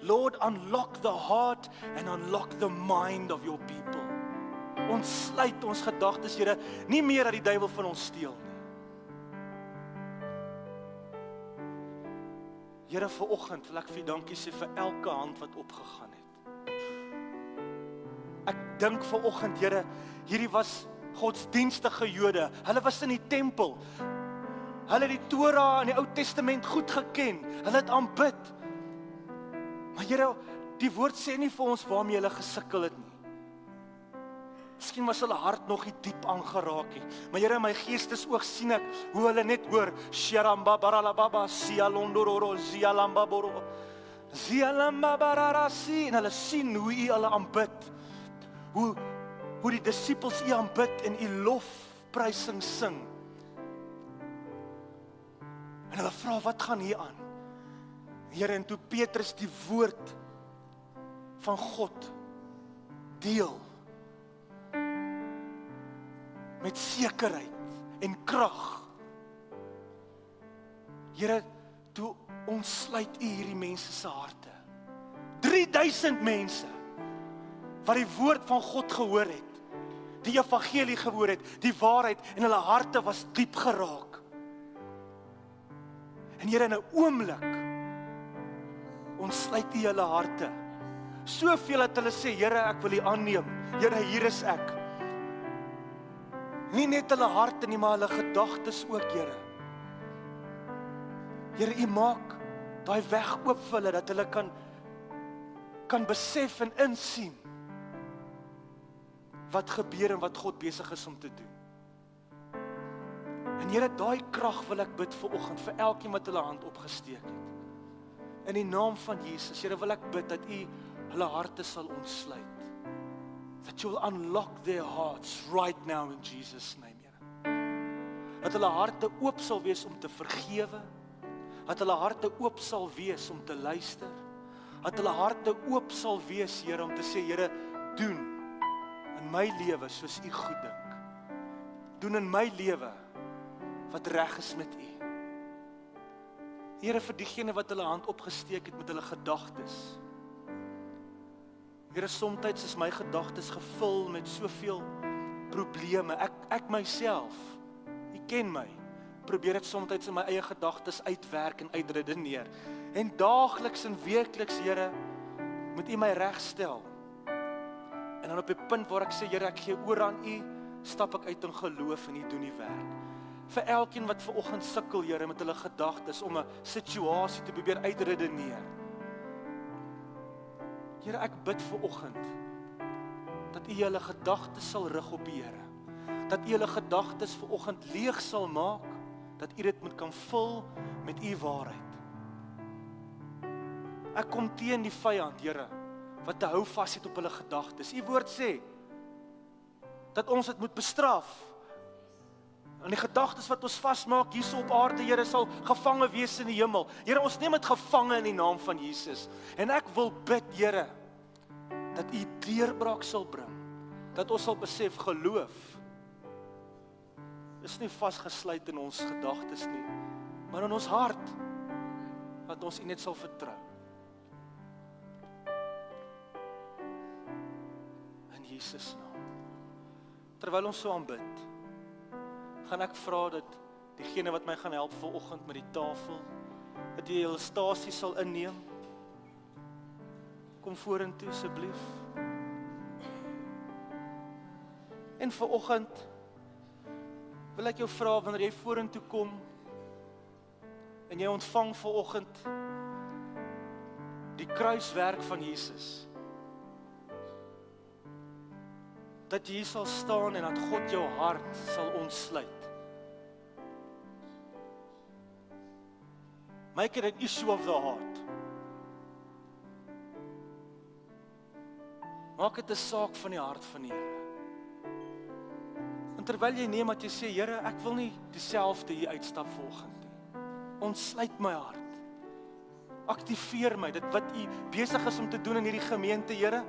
S1: Lord, unlock the heart and unlock the mind of your people. Ons sluit ons gedagtes, Here, nie meer dat die duiwel van ons steel nie. Here, vanoggend wil ek vir dankie sê vir elke hand wat opgegaan het. Ek dink vanoggend, Here, hierdie was godsdienstige Jode. Hulle was in die tempel. Hulle het die Torah in die Ou Testament goed geken. Hulle het aanbid. Maar Here, die woord sê nie vir ons waarmee hulle gesukkel het nie. Miskien was hulle hart nog nie diep aangeraak nie. Maar Here, my geestesoog sien ek hoe hulle net hoor Sharamba baralababa sialondororo sialambaboro sialambabararasi, en hulle sien hoe U hulle aanbid. Hoe die disippels U aanbid en U lofprysing sing. En hulle vra, wat gaan hier aan? Here, en toe Petrus die woord van God deel met sekerheid en krag. Here, toe ontsluit U hierdie mense se harte. 3000 mense wat die woord van God gehoor het, die evangelie gehoor het, die waarheid, en hulle harte was diep geraak. En Here, in 'n oomblik ontsluit U hulle harte. Soveel dat hulle sê, Here, ek wil U aanneem. Here, hier is ek. Nie net hulle harte nie, maar hulle gedagtes ook, Here. Here, U maak daai weg oop vir hulle, dat hulle kan besef en insien wat gebeur en wat God besig is om te doen. En Here, daai krag wil ek bid vir oggend, vir elkeen wat hulle hand opgesteek het. In die naam van Jesus, Here, wil ek bid dat U hulle harte sal ontsluit. That you will unlock their hearts right now in Jesus' name, Here. Dat hulle harte oop sal wees om te vergewe, dat hulle harte oop sal wees om te luister, dat hulle harte oop sal wees, Here, om te sê, Here, doen in my lewe soos U goed dink. Doen in my lewe wat reg is met U. Here, vir diegene wat hulle hand opgesteek het met hulle gedagtes. Here, soms is my gedagtes gevul met soveel probleme. Ek myself, U ken my, probeer dit soms in my eie gedagtes uitwerk en uitredeneer. En daagliks en weekliks, Here, moet U my regstel. En dan op die punt waar ek sê, Here, ek gee oor aan U, stap ek uit in geloof en U doen die werk. Vir elkeen wat vanoggend sukkel, Here, met hulle gedagtes om 'n situasie te probeer uitredeneer. Here, ek bid vanoggend dat U hulle gedagtes sal rig op die Here. Dat U hulle gedagtes vanoggend leeg sal maak, dat U dit moet kan vul met U waarheid. Ek kom teen die vyand, Here, wat te hou vas het op hulle gedagtes. U woord sê dat ons dit moet bestraf. En die gedagtes wat ons vasmaak hierso op aarde, Here, sal gevange wees in die hemel. Here, ons neem dit gevange in die naam van Jesus. En ek wil bid, Here, dat U deurbraak sal bring. Dat ons sal besef, geloof is nie vasgesluit in ons gedagtes nie, maar in ons hart, dat ons U net sal vertrou. In Jesus naam. Terwyl ons so aanbid, gaan ek vra dat diegene wat my gaan help vanoggend met die tafel, dat jy julle stasie sal inneem. Kom vorentoe asseblief. En vanoggend wil ek jou vra, wanneer jy vorentoe kom en jy ontvang vanoggend die kruiswerk van Jesus, dat jy sal staan en dat God jou hart sal ontsluit. Make it an issue of the heart. Maak dit 'n saak van die hart van die Here. En terwyl jy neem wat jy sê, Here, ek wil nie dieselfde hier uitstap vanoggend nie. Ontsluit my hart. Aktiveer my, dit wat U besig is om te doen in hierdie gemeente, Here.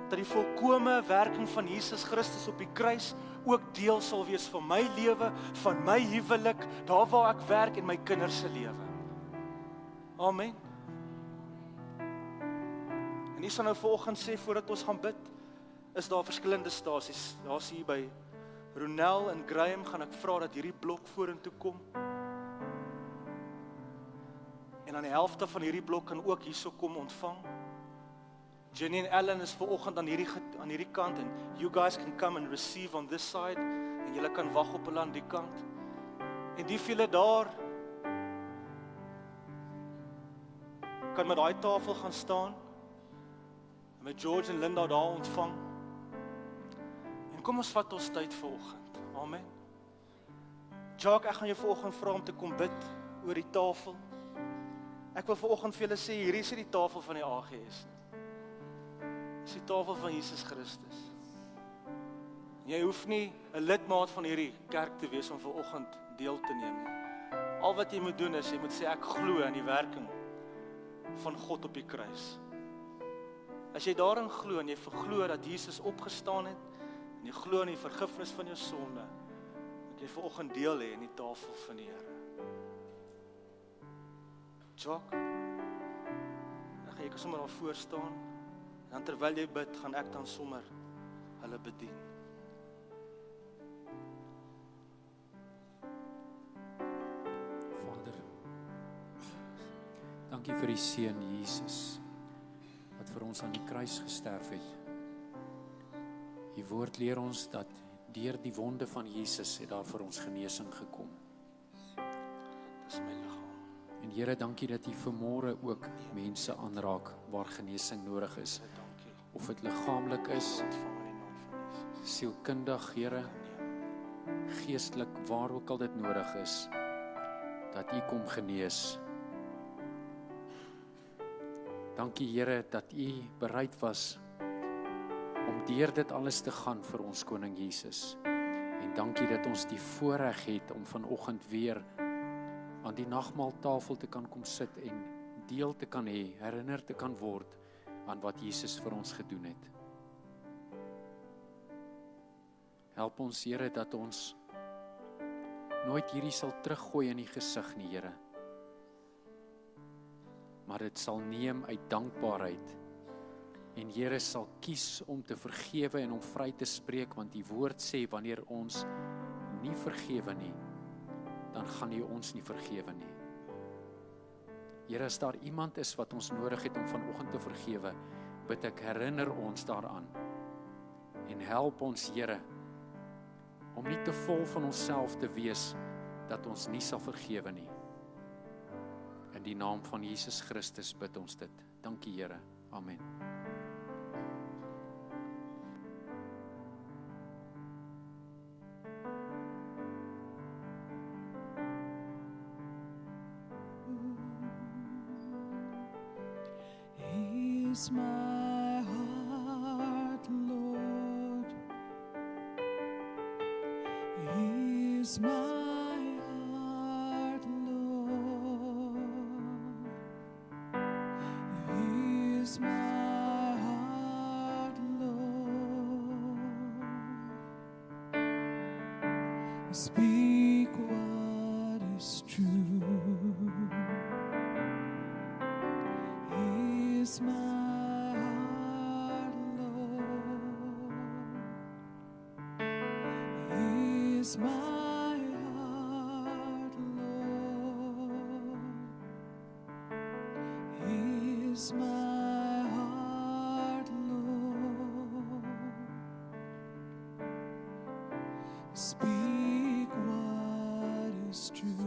S1: Dat die volkome werking van Jesus Christus op die kruis ook deel sal wees van my lewe, van my huwelik, daar waar ek werk en my kinders se lewe. Amen. En ek sal nou vanoggend sê, voordat ons gaan bid, is daar verskillende stasies. Daar's hier by Ronel en Graham, gaan ek vra dat hierdie blok vorentoe kom. En aan die helfte van hierdie blok kan ook hierso kom ontvang. Jenny en Ellen is vanoggend aan hierdie kant, en you guys can come and receive on this side, en julle kan wag op hulle aan die kant. En die vele daar kan met daai tafel gaan staan, met George en Linda daar ontvang. En kom ons vat ons tyd vanoggend. Amen. Jacques, ek gaan jou vanoggend vra om te kom bid oor die tafel. Ek wil vanoggend vir julle sê, hierdie is nie die tafel van die AGS nie. Dis die tafel van Jesus Christus. Jy hoef nie 'n lidmaat van hierdie kerk te wees om vanoggend deel te neem nie. Al wat jy moet doen is, jy moet sê, ek glo in die werking van God op die kruis. As jy daarin glo en jy verglo dat Jesus opgestaan het, en jy glo in die vergifnis van jou sonde, moet jy vanoggend deel hê in die tafel van die Here. Jock, dan gaan jy sommer daar voor staan, en dan terwyl jy bid, gaan ek dan sommer hulle bedien.
S2: Vader, dankie vir die seun Jesus, wat vir ons aan die kruis gesterf het. Die woord leer ons dat deur die wonde van Jesus het daar vir ons genesing gekom.
S1: Dis my liggaam.
S2: En Here, dankie dat U vanmôre ook mense aanraak waar genesing nodig is.
S1: Dankie.
S2: Of dit liggaamlik is,
S1: Ontvang in die naam van Jesus.
S2: sielkundig, Here, geestelik, waar ook al dit nodig is, dat U kom genees. Dankie Here dat U bereid was om deur dit alles te gaan vir ons koning Jesus. En dankie dat ons die voorreg het om vanoggend weer aan die nagmaaltafel te kan kom sit en deel te kan hê, herinner te kan word aan wat Jesus vir ons gedoen het. Help ons Here dat ons nooit hierdie sal teruggooi in die gesig nie, Here. Maar dit sal neem uit dankbaarheid. En Here sal kies om te vergewe en om vry te spreek, want die woord sê, wanneer ons nie vergewe nie, dan gaan U ons nie vergewe nie. Here, as daar iemand is wat ons nodig het om vanoggend te vergewe, bid ek, herinner ons daaraan. En help ons, Here, om nie te vol van onsself te wees, dat ons nie sal vergewe nie. In die naam van Jesus Christus bid ons dit. Dankie Here. Amen.
S3: Here's my heart, Lord. Here's my heart, Lord. Here's my heart, Lord. Speak what is true. Here's my heart, Lord. Here's my heart, Lord. Here's my heart, Lord. Speak what is true.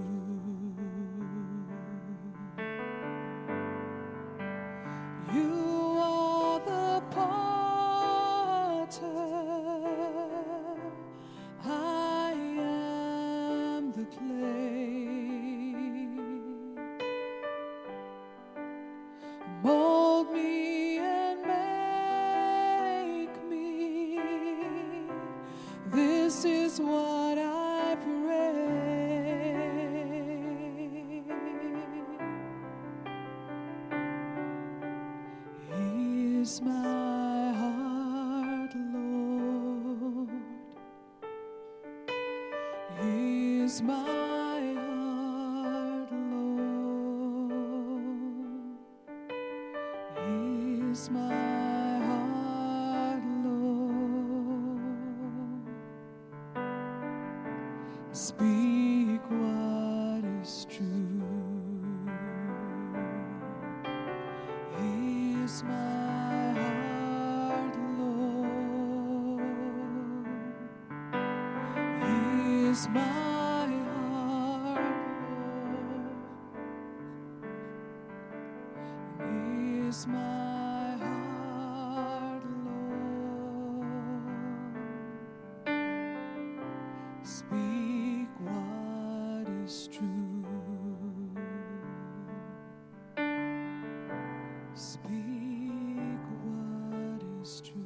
S3: You are the potter, I am the clay. Mold me and make me. This is what I pray. Here's my heart, Lord. Here's my heart, Lord. Here's my heart, Lord. Speak what is true. Here's my heart, Lord. Here's my heart, Lord. Here's my heart, Lord. Speak what is true. Speak what is true.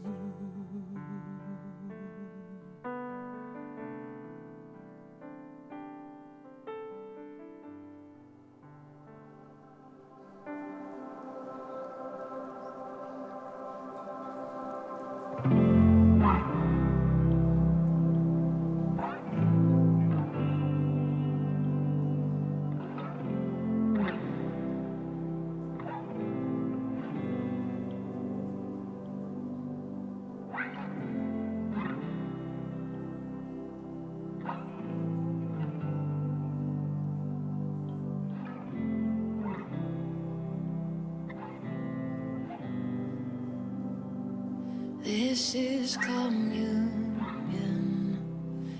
S3: This is communion.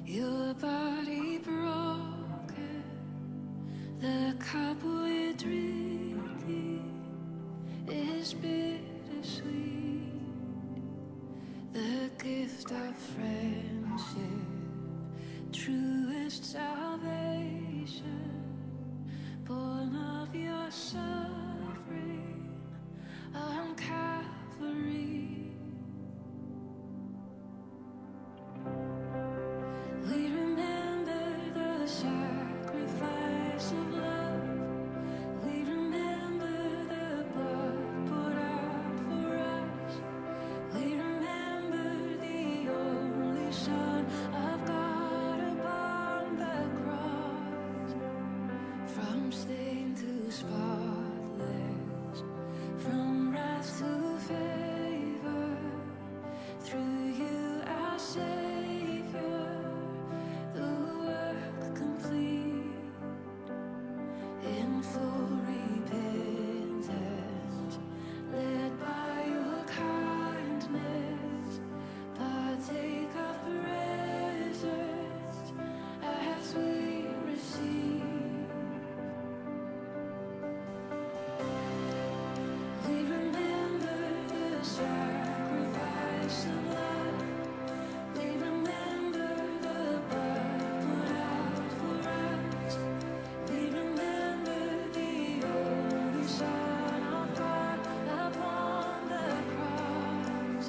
S3: Your body broken, the cup we're drinking is bittersweet. The gift of friendship, truest salvation, born of your suffering on Calvary. We remember the sacrifice of love. We remember the blood poured out for us. We remember the only Son of God upon the cross. From stain to spotless, from wrath to favor, through you our Savior, the work complete. In full repentance, led by your kindness, partake of presence as we receive. We remember the sacrifice of love. We remember the blood poured out for us. We remember the only Son of God upon the cross.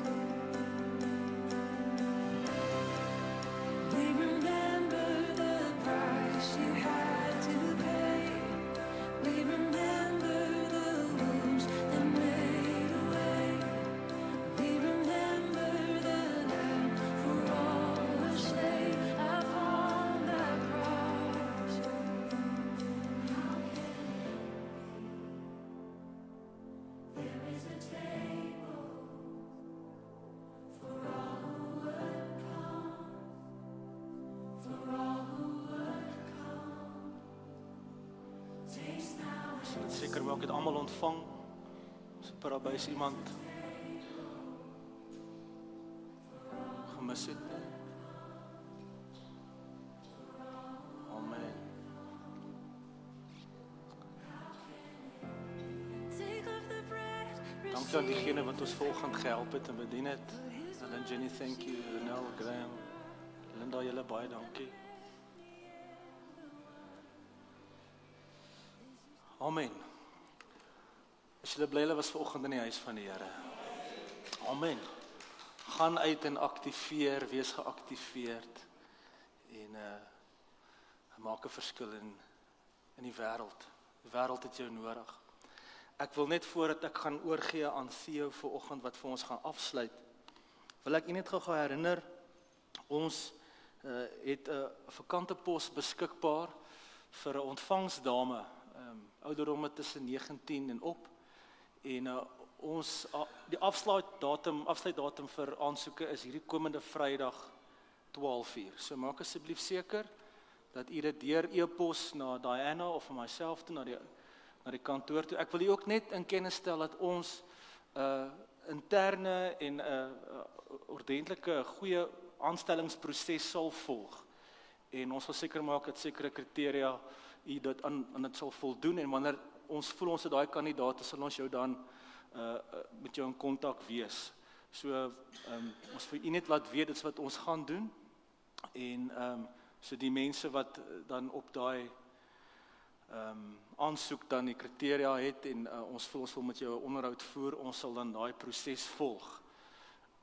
S3: We remember the price you had to pay. We remember the wounds that made a way. We remember the Lamb for all who slain upon the cross. There is a table for all who would come, for all who would come. Taste now.
S1: Ons sal dit seker maak het almal ontvang. Super daarby is iemand gemis het. Amen.
S3: Take of the bread.
S1: Dankie aan diegene wat ons vanoggend gehelp het en bedien het. Helen, Jenny, thank you. Renel, Graham, Linda, julle baie dankie. Amen. As julle bly hulle was vanoggend in die huis van die Here. Amen. Gaan uit en aktiveer, wees geaktiveerd en maak 'n verskil in die wêreld. Die wêreld het jou nodig. Ek wil net voordat ek gaan oorgee aan Theo vanoggend wat vir ons gaan afsluit, wil ek u net gou herinner, ons het 'n vakante pos beskikbaar vir 'n ontvangsdame, ouderdomme tussen 19 en op. En die afsluitdatum vir aansoeke is hierdie komende Vrydag 12:00. So maak asseblief seker dat u dit deur e-pos na Diana of na myself toe na die kantoor toe. Ek wil u ook net in kennis stel dat ons interne en ordentlike goeie aanstellingsproses sal volg. En ons sal seker maak dat sekere kriteria u dit aan dit sal voldoen, en wanneer ons voel ons het daai kandidaat, sal ons jou dan met jou in kontak wees. So ons vir u net laat weet, dit is wat ons gaan doen. En so die mense wat dan op daai aansoek dan die kriteria het en ons voel ons wil met jou 'n onderhoud voer, ons sal dan daai proses volg.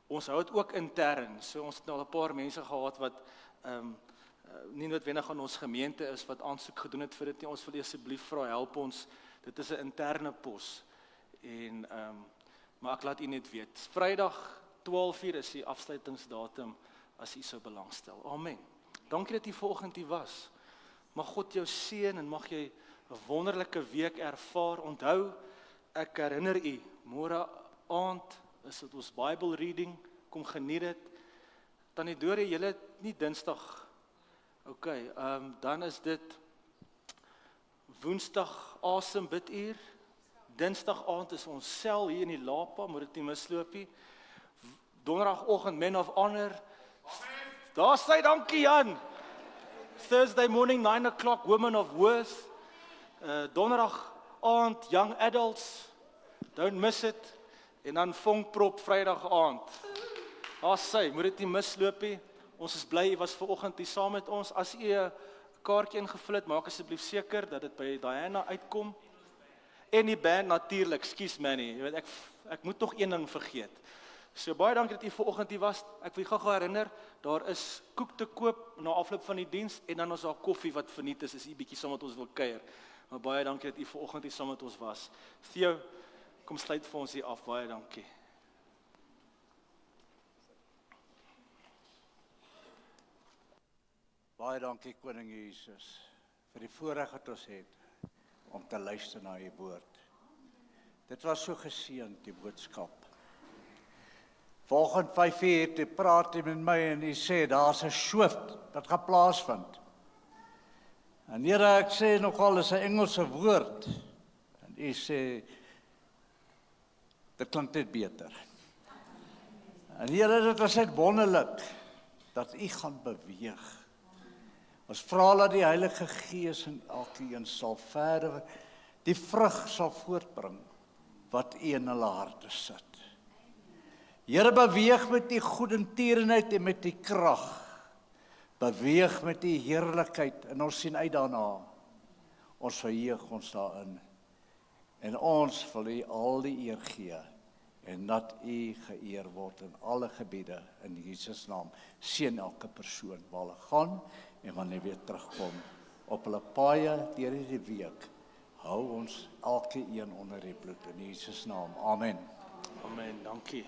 S1: Ons hou dit ook intern, so ons het nou al 'n paar mense gehad wat nie noodwendig aan ons gemeente is wat aansoek gedoen het vir dit nie. Ons wil asseblief vra, help ons, dit is 'n interne pos. En maar ek laat u net weet, Vrydag 12:00 is die afsluitingsdatum as u sou belangstel. Amen. Dankie dat u vanoggend hier was. Mag God jou seën en mag jy 'n wonderlike week ervaar. Onthou, ek herinner u, môre aand is dit ons Bible reading, kom geniet dit. Tannie Dore, julle het nie Dinsdag. Okay, dan is dit Woensdag asem biduur. Dinsdag aand is ons sel hier in die Lapa, moet dit nie misloop nie. Donderdagoggend Men of Honor. Daar sê dankie Jan. Thursday morning 9 o'clock Women of Worth. Donderdag aand Young Adults. Don't miss it. En dan Vonkprop Vrydag aand. Daar sê, moet dit nie misloop nie. Ons is bly u was vanoggend hier saam met ons. As u 'n kaartjie ingevul het, maak asseblief seker dat dit by Diana uitkom. En die band natuurlik, excuse Manny. Jy weet ek moet nog een ding vergeet. So baie dankie dat u vanoggend hier was. Ek wil gou herinner, daar is koek te koop na afloop van die diens en dan is daar koffie wat verniet is as u bietjie saam met ons wil kuier. Maar baie dankie dat u vanoggend hier saam met ons was. Theo, kom sluit vir ons hier af. Baie dankie.
S4: Baie dankie Koning Jesus vir die voorreg wat ons het om te luister na u woord. Dit was so geseënd, die boodskap. Volgende 5:00 toe praat hy met my en hy sê daar's 'n shift wat gaan plaasvind. En Here, ek sê nogal is 'n Engelse woord. En hy sê dit klink net beter. En Here, dit was net wonderlik dat u gaan beweeg. Ons vra dat die Heilige Gees in elkeen sal verder die vrug sal voortbring wat u in hulle harte sit. Here, beweeg met die goedertierenheid en met die krag. Beweeg met die heerlikheid en ons sien uit daarna. Ons verheug ons daarin. En ons wil u al die eer gee en dat u geëer word in alle gebiede in Jesus naam. Seën elke persoon waar hulle gaan en wanneer weer terugkom op hulle paaie deur hierdie week. Hou ons elke een onder die bloed in Jesus naam. Amen.
S1: Amen, dankie.